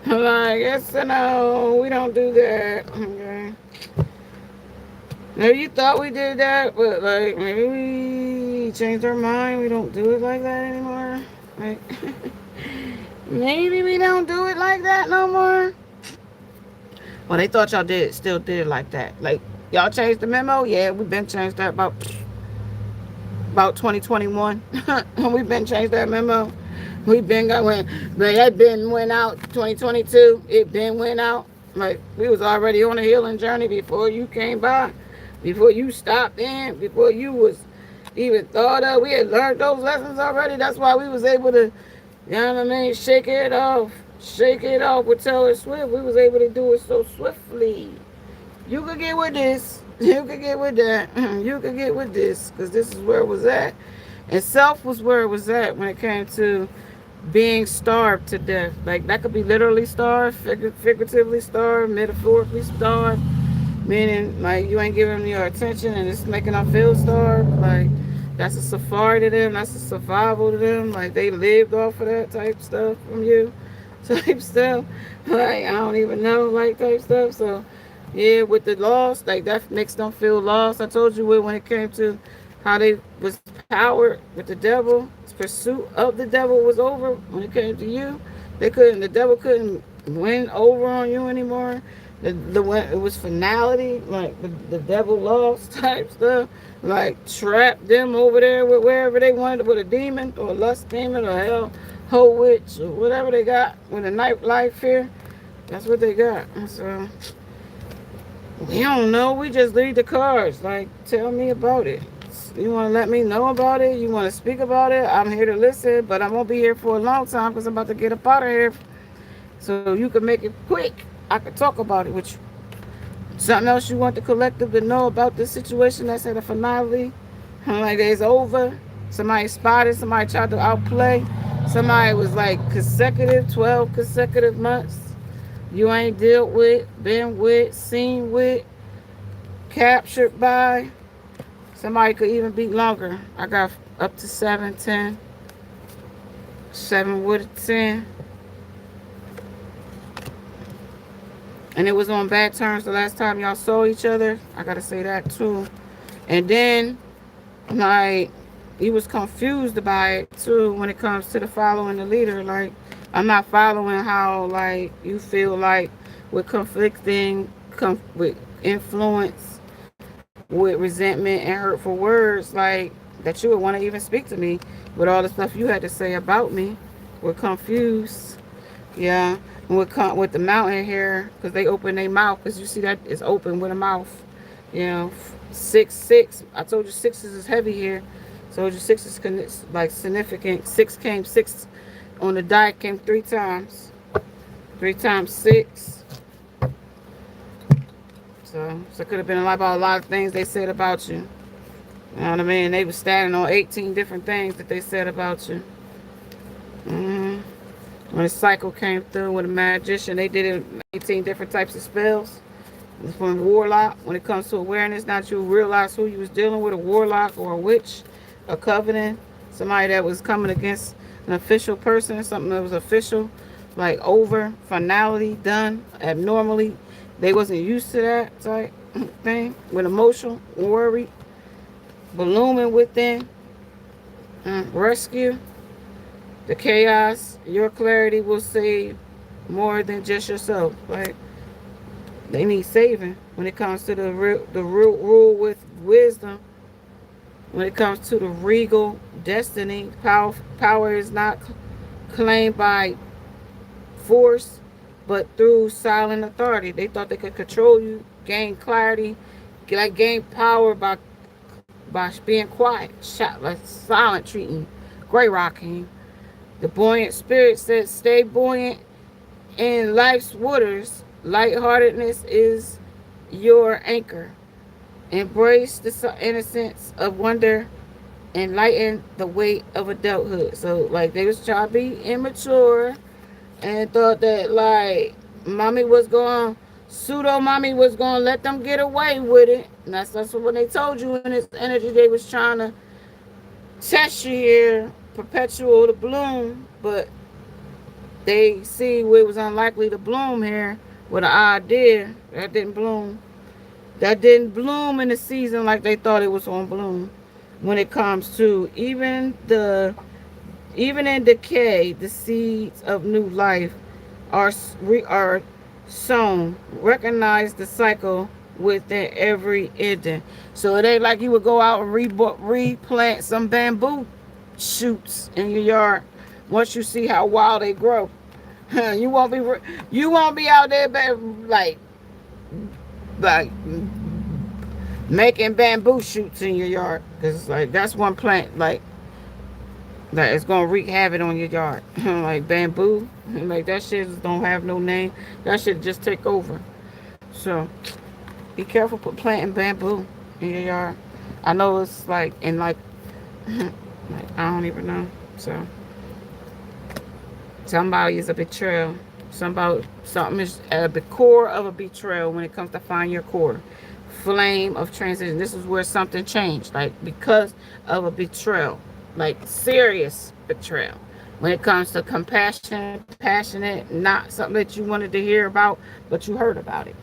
Like, it's a no. We don't do that. Okay. Maybe you thought we did that, but like, maybe we changed our mind. We don't do it like that anymore. Like, maybe we don't do it like that no more. Well, they thought y'all still did it like that. Like, y'all changed the memo? Yeah, we've been changed that about 2021. We've been changed that memo. We've been going, but that been went out 2022. It been went out. Like, we was already on a healing journey before you came by, before you stopped in, before you was even thought of. We had learned those lessons already. That's why we was able to, you know what I mean, shake it off with Taylor Swift. We was able to do it so swiftly. You could get with this. You could get with that. You could get with this, because this is where it was at. And self was where it was at when it came to being starved to death. Like, that could be literally starved, figuratively starved, metaphorically starved. Meaning, like, you ain't giving them your attention and it's making them feel starved. Like, that's a safari to them. That's a survival to them. Like, they lived off of that type stuff from you. Type stuff. Like, I don't even know, like, type stuff. So, yeah, with the loss, like, that makes them feel lost. I told you when it came to how they was powered with the devil. Pursuit of the devil was over when it came to you. The devil couldn't win over on you anymore. It was finality, like the devil lost type stuff. Like, trapped them over there with wherever they wanted, with a demon or a lust demon or hell, whole witch or whatever they got with a nightlife here. That's what they got. So we don't know. We just read the cards. Like, tell me about it. You want to let me know about it? You want to speak about it? I'm here to listen, but I won't be here for a long time because I'm about to get up out of here. So you can make it quick. I could talk about it with you. Something else you want the collective to know about this situation that's at a finale? Like, it's over. Somebody spotted. Somebody tried to outplay. Somebody was like 12 consecutive months. You ain't dealt with, been with, seen with, captured by. Somebody could even be longer. I got up to 7, 10. 7 with a 10. And it was on bad terms the last time y'all saw each other. I gotta say that too. And then, like, you was confused by it too when it comes to the following the leader. Like, I'm not following how, like, you feel like with conflicting, with influence, with resentment and hurtful words, like, that you would want to even speak to me with all the stuff you had to say about me. We're confused. Yeah. And with the mountain here, because they open their mouth, because you see that it's open with a mouth. You know, 6, 6. I told you 6 is heavy here. So your 6 is like significant. 6 on the die, came 3 times. 3 times 6. So it could have been about a lot of things they said about you. You know what I mean? They were standing on 18 different things that they said about you. When the cycle came through with a magician, they did it 18 different types of spells. From warlock, when it comes to awareness, not you realize who you was dealing with, a warlock or a witch, a covenant, somebody that was coming against an official person, something that was official, like over, finality, done, abnormally. They wasn't used to that type thing, with emotional, worry, blooming within, rescue. The chaos, your clarity will save more than just yourself. Right? They need saving when it comes to the rule with wisdom. When it comes to the regal destiny, power is not claimed by force, but through silent authority. They thought they could control you, gain clarity, gain power by being quiet, like silent treating, gray rocking. The buoyant spirit says, stay buoyant in life's waters. Lightheartedness is your anchor. Embrace the innocence of wonder and lighten the weight of adulthood. So, like, they was trying to be immature and thought that like mommy was going pseudo mommy was going to let them get away with it. And that's what they told you in this energy. They was trying to test you here, perpetual to bloom, but they see where it was unlikely to bloom here with an idea that didn't bloom. That didn't bloom in the season like they thought it was going to bloom. When it comes to even in decay, the seeds of new life are sown. Recognize the cycle within every ending. So it ain't like you would go out and replant some bamboo shoots in your yard once you see how wild they grow. You won't be out there like making bamboo shoots in your yard, because like that's one plant like it's gonna wreak havoc on your yard. Like bamboo, like that shit don't have no name. That shit just take over. So be careful for planting bamboo in your yard. I know it's like in like I don't even know. So somebody is a betrayal. Something is at the core of a betrayal when it comes to find your core. Flame of transition. This is where something changed, like because of a betrayal, like serious betrayal. When it comes to compassion, passionate, not something that you wanted to hear about, but you heard about it.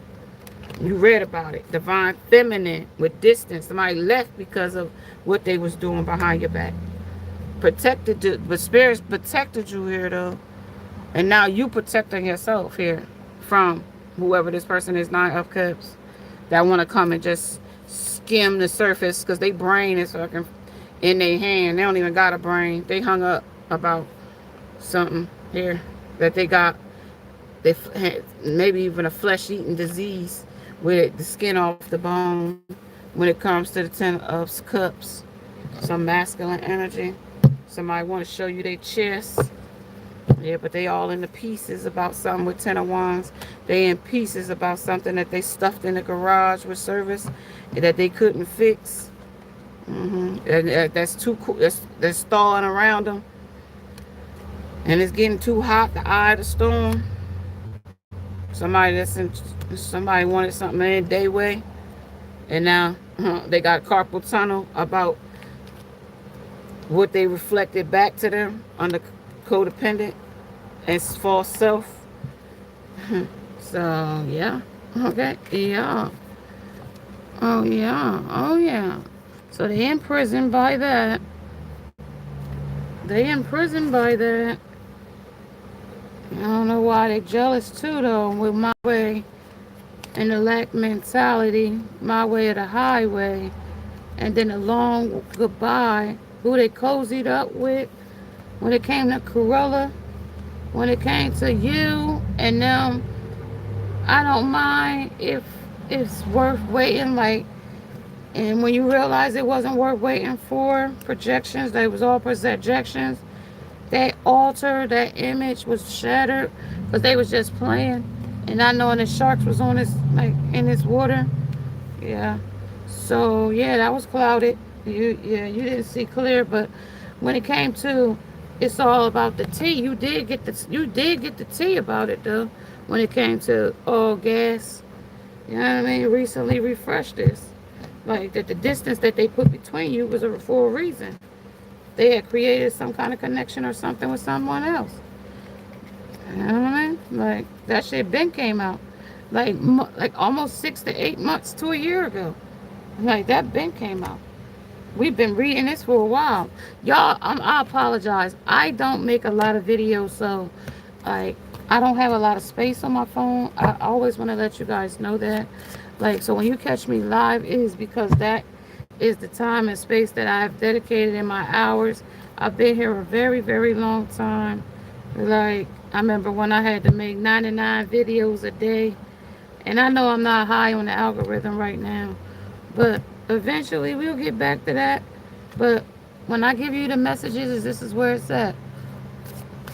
You read about it. Divine feminine with distance. Somebody left because of what they was doing behind your back. Protected you, but spirits protected you here though. And now you protecting yourself here from whoever this person is, 9 of Cups, that want to come and just skim the surface because they brain is fucking in their hand. They don't even got a brain. They hung up about something here that they got. They maybe even a flesh-eating disease with the skin off the bone when it comes to the 10 of Cups. Some masculine energy. Somebody want to show you their chest. Yeah, but they all in the pieces about something with 10 of Wands. They in pieces about something that they stuffed in the garage with service that they couldn't fix. And that's too cool. That's stalling around them. And it's getting too hot, the eye of the storm. Somebody wanted something in day way. And now they got carpal tunnel about what they reflected back to them under codependent and false self. So yeah, okay, yeah, oh yeah, oh yeah. So they in prison by that. They in prison by that. I don't know why they jealous too though. With my way and the lack mentality, my way of the highway, and then a long goodbye. Who they cozied up with when it came to Corolla. When it came to you and them, I don't mind if it's worth waiting. Like, and when you realize it wasn't worth waiting for, projections, they was all projections. That altar, that image was shattered because they was just playing. And not knowing the sharks was on this, like in this water. Yeah. So yeah, that was clouded. You didn't see clear, but when it came to, it's all about the tea. You did get the tea about it though. When it came to all gas, you know what I mean. Recently refreshed this, like that the distance that they put between you was for a reason. They had created some kind of connection or something with someone else. You know what I mean? Like that shit been came out, like almost 6 to 8 months to a year ago. Like that been came out. We've been reading this for a while. Y'all, I apologize. I don't make a lot of videos, so like I don't have a lot of space on my phone. I always want to let you guys know that. Like, so when you catch me live, it is because that is the time and space that I've dedicated in my hours. I've been here a very, very long time. Like, I remember when I had to make 99 videos a day. And I know I'm not high on the algorithm right now, but eventually we'll get back to that. But when I give you the messages, this is where it's at.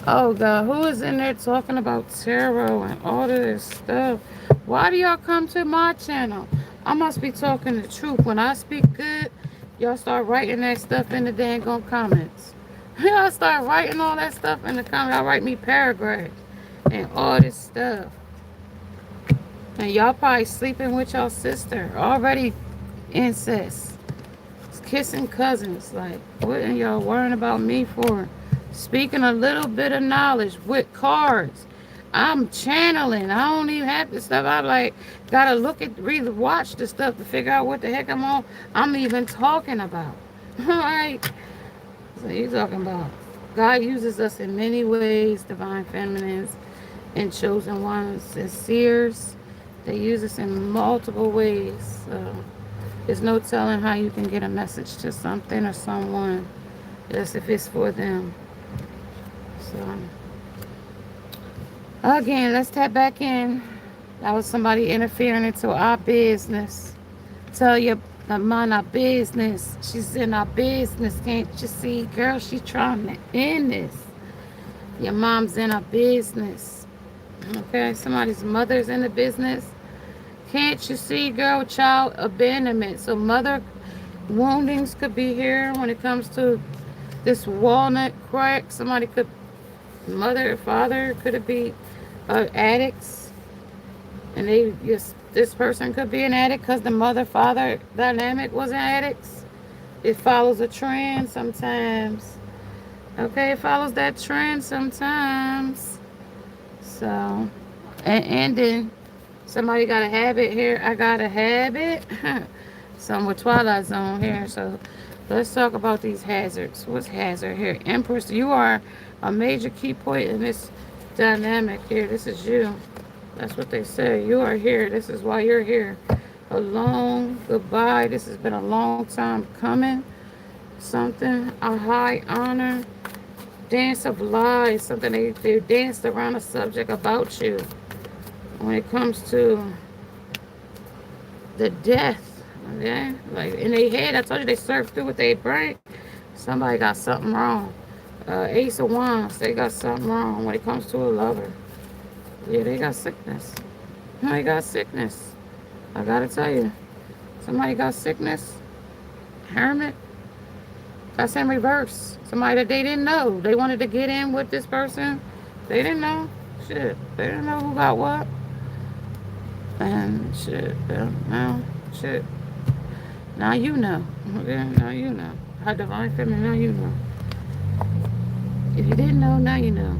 Oh God, who is in there talking about tarot and all of this stuff? Why do y'all come to my channel? I must be talking the truth. When I speak good, y'all start writing that stuff in the dang comments. Y'all start writing all that stuff in the comments. Y'all write me paragraphs. and all this stuff. And y'all probably sleeping with y'all sister. Already incest. Kissing cousins. Like, what are y'all worrying about me for? Speaking a little bit of knowledge with cards. I'm channeling. I don't even have this stuff. I like gotta look at, read, watch the stuff to figure out what the heck I'm even talking about. Alright. So you talking about God uses us in many ways, divine feminines and chosen ones and seers. They use us in multiple ways. So there's no telling how you can get a message to something or someone. Just if it's for them. So again, let's tap back in. That was somebody interfering into our business. Tell your mind our business. She's in our business. Can't you see, girl? She's trying to end this. Your mom's in our business. Okay, somebody's mother's in the business. Can't you see, girl? Child abandonment. So mother woundings could be here when it comes to this walnut crack. Somebody could, mother, father, could it be addicts? And they just, this person could be an addict because the mother-father dynamic was addicts. It follows a trend sometimes. Okay, it follows that trend sometimes. So, and then somebody got a habit here. I got a habit. Some with Twilight Zone here. So let's talk about these hazards. What's hazard here? Empress, you are a major key point in this dynamic here. This is you. That's what they say. You are here. This is why you're here. A long goodbye. This has been a long time coming. Something, a high honor. Dance of lies. Something they danced around a subject about you. When it comes to the death, okay? Like in their head, I told you they surfed through with their brain. Somebody got something wrong. Ace of Wands, they got something wrong when it comes to a lover. Yeah, they got sickness. They got sickness. I gotta tell you. Somebody got sickness. Hermit. That's in reverse. Somebody that they didn't know. They wanted to get in with this person. They didn't know. Shit. They didn't know who got what. And shit. Now, shit. Now you know. Okay, now you know. How divine feminine, now you know. If you didn't know, now you know.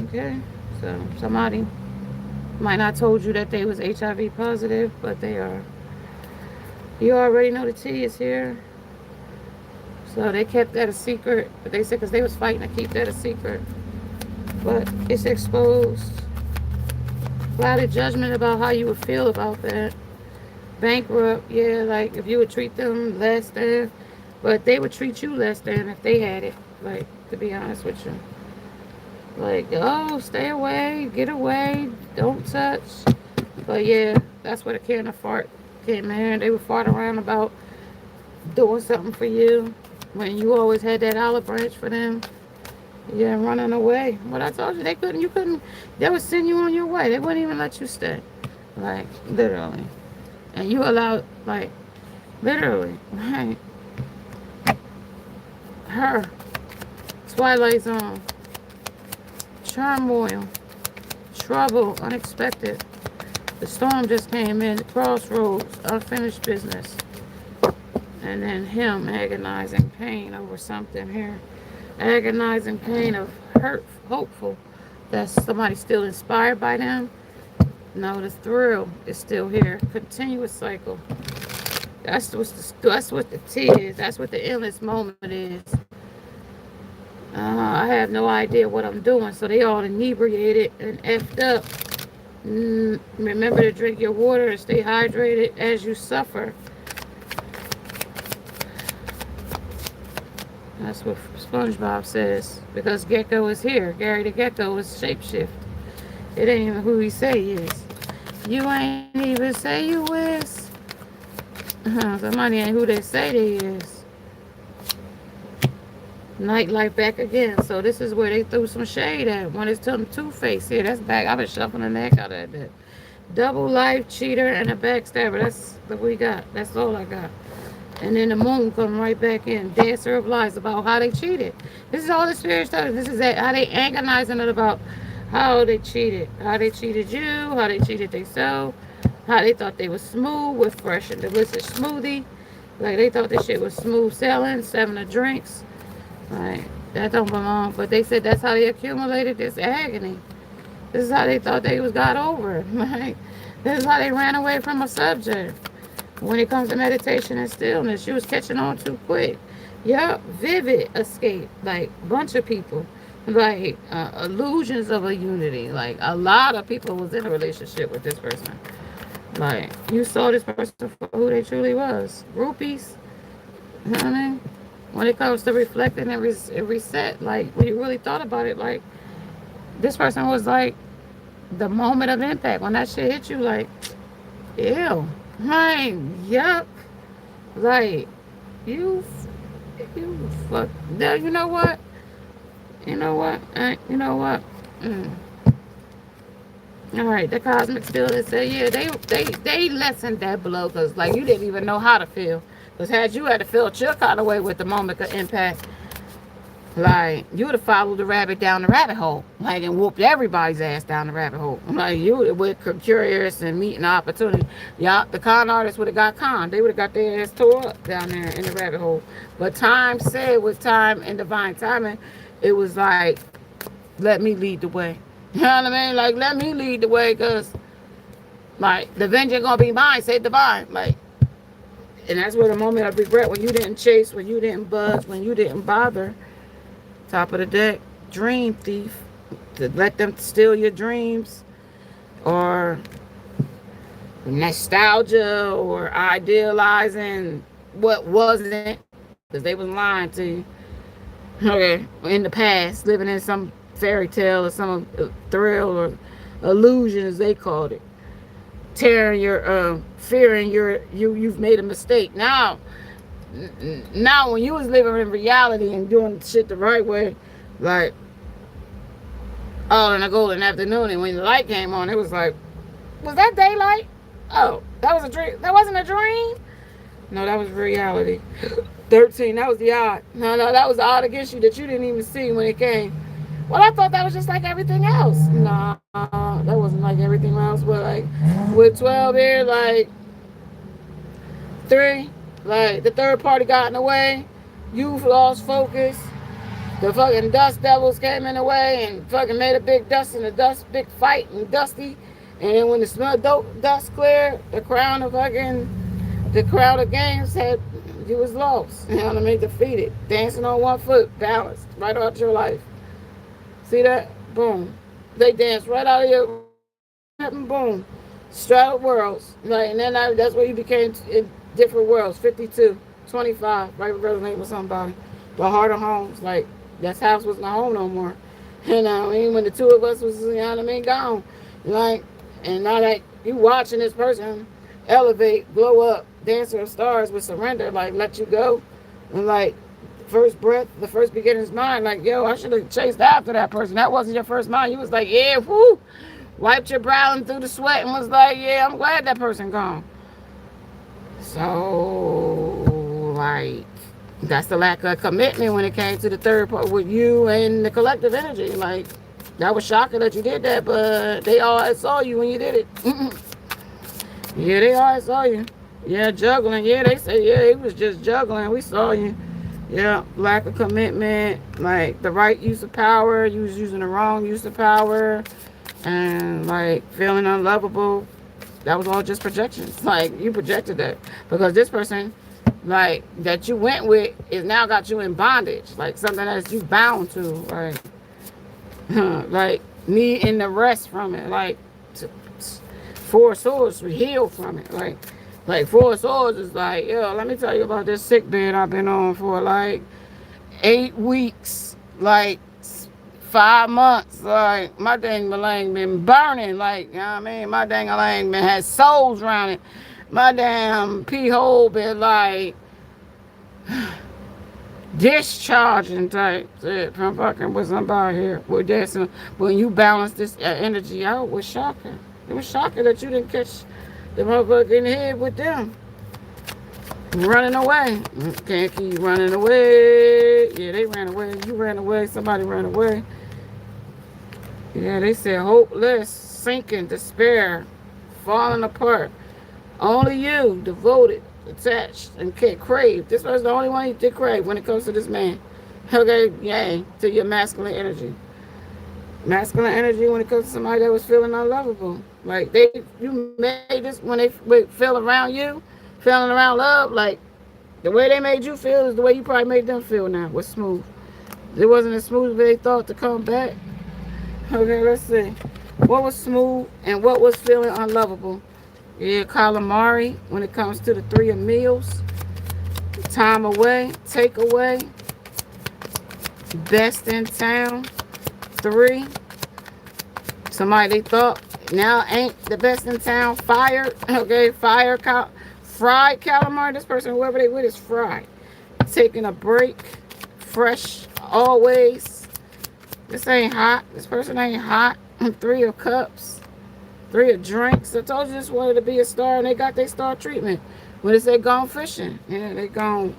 Okay? So somebody might not told you that they was HIV positive, but they are. You already know the tea is here. So they kept that a secret. But they said because they was fighting to keep that a secret. But it's exposed. Clouded judgment about how you would feel about that. Bankrupt, yeah, like if you would treat them less than. But they would treat you less than if they had it. Like, to be honest with you. Like, oh, stay away, get away, don't touch. But yeah, that's where the can of fart came in. They would fart around about doing something for you when you always had that olive branch for them. Yeah, running away. What I told you, you couldn't, they would send you on your way. They wouldn't even let you stay. Like, literally. And you allowed, like, literally, right? Her. Twilight Zone. Turmoil. Trouble. Unexpected. The storm just came in. Crossroads. Unfinished business. And then him agonizing pain over something here. Agonizing pain of hurt, hopeful that somebody's still inspired by them. No, the thrill is still here. Continuous cycle. That's what the tea is. That's what the endless moment is. I have no idea what I'm doing, so they all inebriated and effed up. Remember to drink your water and stay hydrated as you suffer. That's what SpongeBob says. Because Gecko is here. Gary the Gecko is shapeshift. It ain't even who he say he is. You ain't even say you is. Somebody ain't who they say they is. Nightlife back again. So this is where they threw some shade at. When it's telling Two-Face here. That's back. I've been shuffling the heck out of that. Double life, cheater, and a backstabber. That's what we got. That's all I got. And then the moon come right back in. Dancer of lies about how they cheated. This is all the spirit stuff. This is how they agonizing it about how they cheated. How they cheated you, how they cheated themselves, how they thought they was smooth with fresh and delicious smoothie. Like they thought this shit was smooth sailing, 7 of drinks. Like that don't belong. But they said that's how they accumulated this agony. This is how they thought they was got over it. Like this is how they ran away from a subject. When it comes to meditation and stillness, she was catching on too quick. Yup, vivid escape. Like bunch of people. Like illusions of a unity. Like a lot of people was in a relationship with this person. Like you saw this person for who they truly was. Groupies. You know what I mean? When it comes to reflecting and reset, like when you really thought about it, like this person was like the moment of impact. When that shit hit you, like, ew. Like, yuck. Like, you, you fuck. No, you know what? You know what? You know what? All right, the cosmic stillness said, yeah, they lessened that blow because, like, you didn't even know how to feel. Because had you had to feel your kind of way with the moment of impact, like, you would have followed the rabbit down the rabbit hole, like, and whooped everybody's ass down the rabbit hole. Like, you would have curious and meeting opportunity. Yeah, the con artists would have got conned. They would have got their ass tore up down there in the rabbit hole. But time said, with time and divine timing, it was like, let me lead the way. You know what I mean? Like, let me lead the way, because, like, the vengeance gonna be mine, said divine. Like, and that's where the moment of regret, when you didn't chase, when you didn't buzz, when you didn't bother. Top of the deck, dream thief. To let them steal your dreams, or nostalgia, or idealizing what wasn't, because they was lying to you. Okay, in the past, living in some fairy tale or some thrill or illusion, as they called it. Tearing your fearing you've made a mistake. Now when you was living in reality and doing shit the right way, like, in the golden afternoon, and when the light came on, it was like, was that daylight? Oh, that was a dream. That wasn't a dream. No, that was reality. 13, that was the odd. No, that was the odd against you that you didn't even see when it came. Well, I thought that was just like everything else. Nah, that wasn't like everything else. But like with 12 here, like 3, like the third party got in the way. You lost focus. The fucking dust devils came in the way and fucking made a big dust in the dust, big fight and dusty. And then when the smell dust cleared, the crown of games had, you was lost. You know what I mean? Defeated. Dancing on one foot, balanced, right out your life. See that? Boom. They danced right out of your, boom. Straddled worlds. Like, and then that's where you became in different worlds. 52, 25, right, resonate with somebody. The heart of homes, like, that house wasn't a home no more. You know what I mean? When the two of us was, you know what I mean, gone. Like, and now that you watching this person elevate, blow up, dancer of stars with surrender, like, let you go. And like, first breath, the first beginner's mind, like, yo, I should have chased after that person. That wasn't your first mind. You was like, yeah, whoo. Wiped your brow and through the sweat and was like, yeah, I'm glad that person gone. So, like, that's the lack of commitment when it came to the third part with you and the collective energy. Like, that was shocking that you did that, but they all saw you when you did it. Yeah, they all saw you. Yeah, juggling. Yeah, they say, yeah, he was just juggling. We saw you. Yeah, lack of commitment, like the right use of power. You was using the wrong use of power, and like feeling unlovable. That was all just projections. Like, you projected that because this person, like, that you went with is now got you in bondage, like something that you bound to, like, like needing the rest from it, like 4 swords to heal from it, like 4 swords is like, yo, let me tell you about this sick bed I've been on for like 8 weeks, like 5 months. Like, my dang malang been burning, like, you know what I mean? My dang malang been had souls around it. My damn pee hole been like discharging type shit from fucking with somebody here. With this, when you balance this energy out, it was shocking. It was shocking that you didn't catch the motherfucker in the head with them. Running away. Can't keep running away. Yeah, they ran away. You ran away. Somebody ran away. Yeah, they said hopeless, sinking, despair, falling apart. Only you, devoted, attached, and crave. This was the only one you did crave when it comes to this man. Okay, yay, to your masculine energy. Masculine energy when it comes to somebody that was feeling unlovable. Like you made this when they feel around you, feeling around love. Like the way they made you feel is the way you probably made them feel now. Was smooth. It wasn't as smooth as they thought to come back. Okay, let's see. What was smooth and what was feeling unlovable? Yeah, calamari when it comes to the three of meals. Time away, take away, best in town. Three. Somebody they thought now ain't the best in town. Fired. Okay, fried calamari. This person, whoever they with, is fried. Taking a break. Fresh always. This ain't hot. This person ain't hot. Three of cups. Three of drinks. I told you this wanted to be a star, and they got their star treatment. When they say gone fishing, yeah, they gone.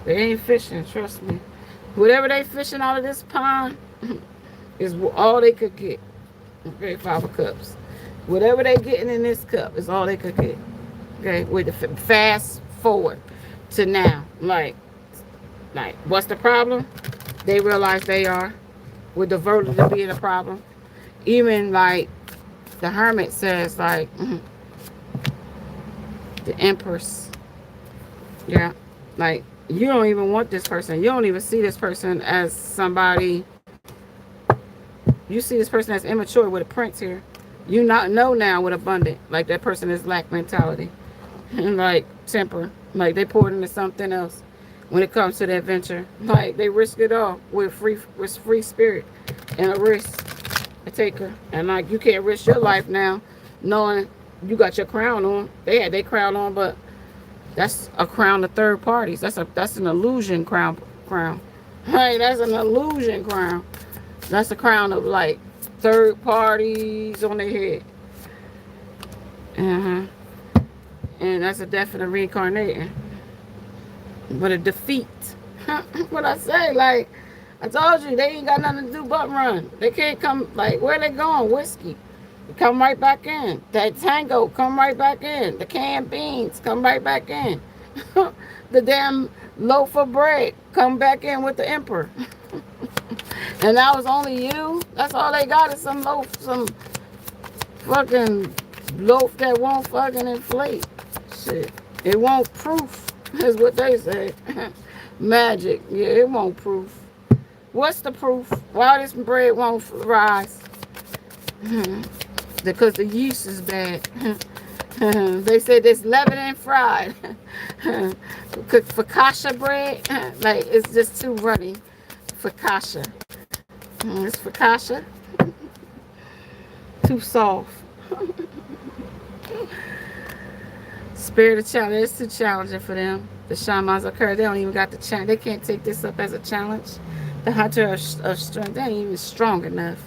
They ain't fishing. Trust me. Whatever they fishing out of this pond is all they could get. Okay, 5 of cups. Whatever they getting in this cup is all they could get. Okay, with the fast forward to now. Like, what's the problem? They realize they are. With the verdict to being a problem. Even like the hermit says, like the empress. Yeah, like you don't even want this person. You don't even see this person as somebody. You see this person as immature with a prince here. You not know now with abundant. Like that person is lack mentality. And like temper. Like they poured into something else when it comes to the adventure. Like they risk it all with free spirit and a risk. A taker. And like you can't risk your life now knowing you got your crown on. They had their crown on, but that's a crown of third parties. That's an illusion crown. Hey, that's an illusion crown. That's a crown of like third parties on their head. And that's a definite reincarnating. But a defeat. What I say, like I told you, they ain't got nothing to do but run. They can't come, like, where they going? Whiskey. Come right back in. That tango, come right back in. The canned beans, come right back in. The damn loaf of bread, come back in with the emperor. And that was only you? That's all they got is some loaf, some fucking loaf that won't fucking inflate. Shit. It won't proof, is what they say. Magic. Yeah, it won't proof. What's the proof? Why this bread won't rise? Because the yeast is bad. They said it's leavened and fried. Focaccia bread, like it's just too runny. Focaccia. It's focaccia. Too soft. Spirit of challenge. It's too challenging for them. The shamans occur. They don't even got the challenge. They can't take this up as a challenge. The hunter of strength, they ain't even strong enough.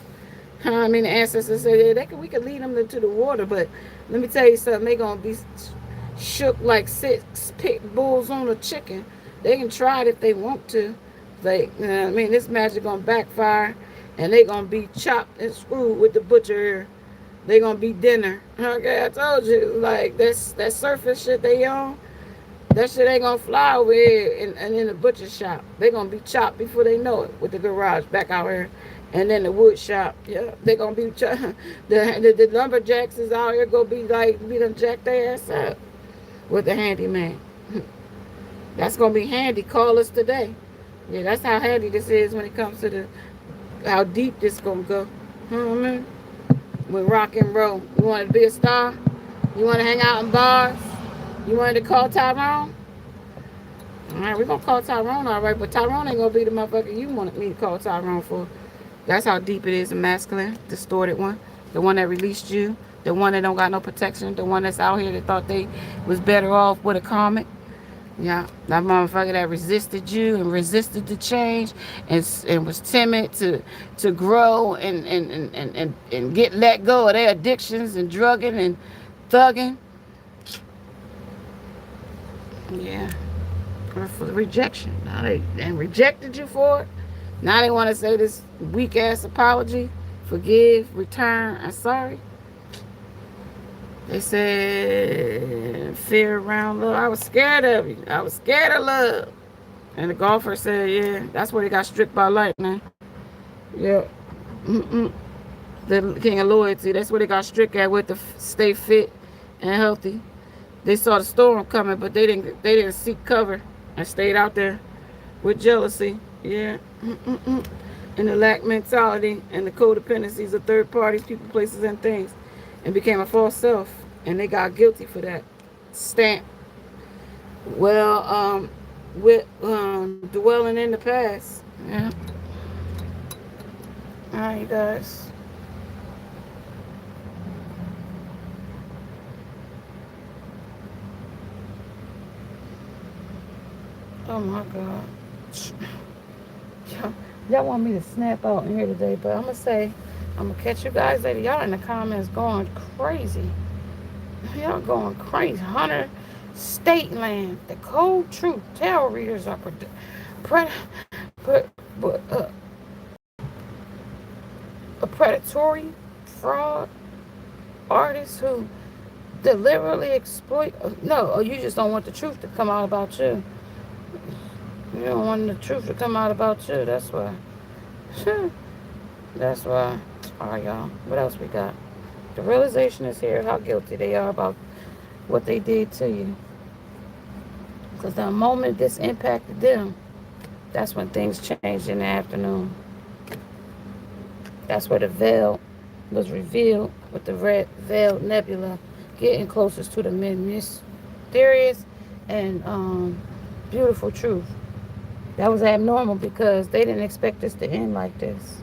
I mean, the ancestors said we could lead them into the water, but let me tell you something. They're going to be shook like 6 pit bulls on a chicken. They can try it if they want to. Like, I mean, this magic going to backfire, and they're going to be chopped and screwed with the butcher here. They're going to be dinner. Okay, I told you, like, that surface shit they on, that shit ain't going to fly over here and in the butcher shop. They're going to be chopped before they know it with the garage back out here. And then the wood shop, yeah, they're going to be, the lumberjacks is out here going to be like, we done jack their ass up with the handyman. That's going to be handy. Call us today. Yeah, that's how handy this is when it comes to how deep this going to go. You know what I mean? With rock and roll. You want to be a star? You want to hang out in bars? You wanted to call Tyrone? All right, we're going to call Tyrone, all right, but Tyrone ain't going to be the motherfucker you wanted me to call Tyrone for. That's how deep it is in masculine, distorted one. The one that released you. The one that don't got no protection. The one that's out here that thought they was better off with a karmic. Yeah, that motherfucker that resisted you and resisted the change and was timid to grow and get let go of their addictions and drugging and thugging. Yeah. For the rejection. Now they rejected you for it. Now they want to say this weak ass apology, forgive, return, I'm sorry. They said fear around love. I was scared of you. I was scared of love. And the golfer said, yeah, that's where they got stripped by lightning. Yeah. Mm-mm. The king of loyalty. That's where they got strict at with to stay fit and healthy. They saw the storm coming, but they didn't seek cover and stayed out there with jealousy. Yeah. Mm-mm-mm. And the lack mentality and the codependencies of third parties, people, places, and things, and became a false self. And they got guilty for that. Stamp. Well, with dwelling in the past. Yeah. All right, you guys. Oh my God. Y'all want me to snap out in here today, but I'm gonna catch you guys later. Y'all in the comments going crazy. Y'all going crazy. Hunter State Land. The cold truth. Tarot readers are pred- pre- a predatory fraud artists who deliberately exploit. No, you just don't want the truth to come out about you. You don't want the truth to come out about you. That's why. That's why. All right, y'all. What else we got? The realization is here how guilty they are about what they did to you. Because the moment this impacted them, that's when things changed in the afternoon. That's where the veil was revealed with the red veiled nebula getting closest to the mysterious and beautiful truth. That was abnormal because they didn't expect this to end like this.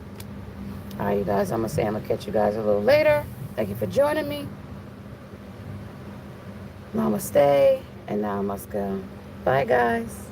All right, you guys, I'm going to catch you guys a little later. Thank you for joining me. Namaste and namaskar. Bye, guys.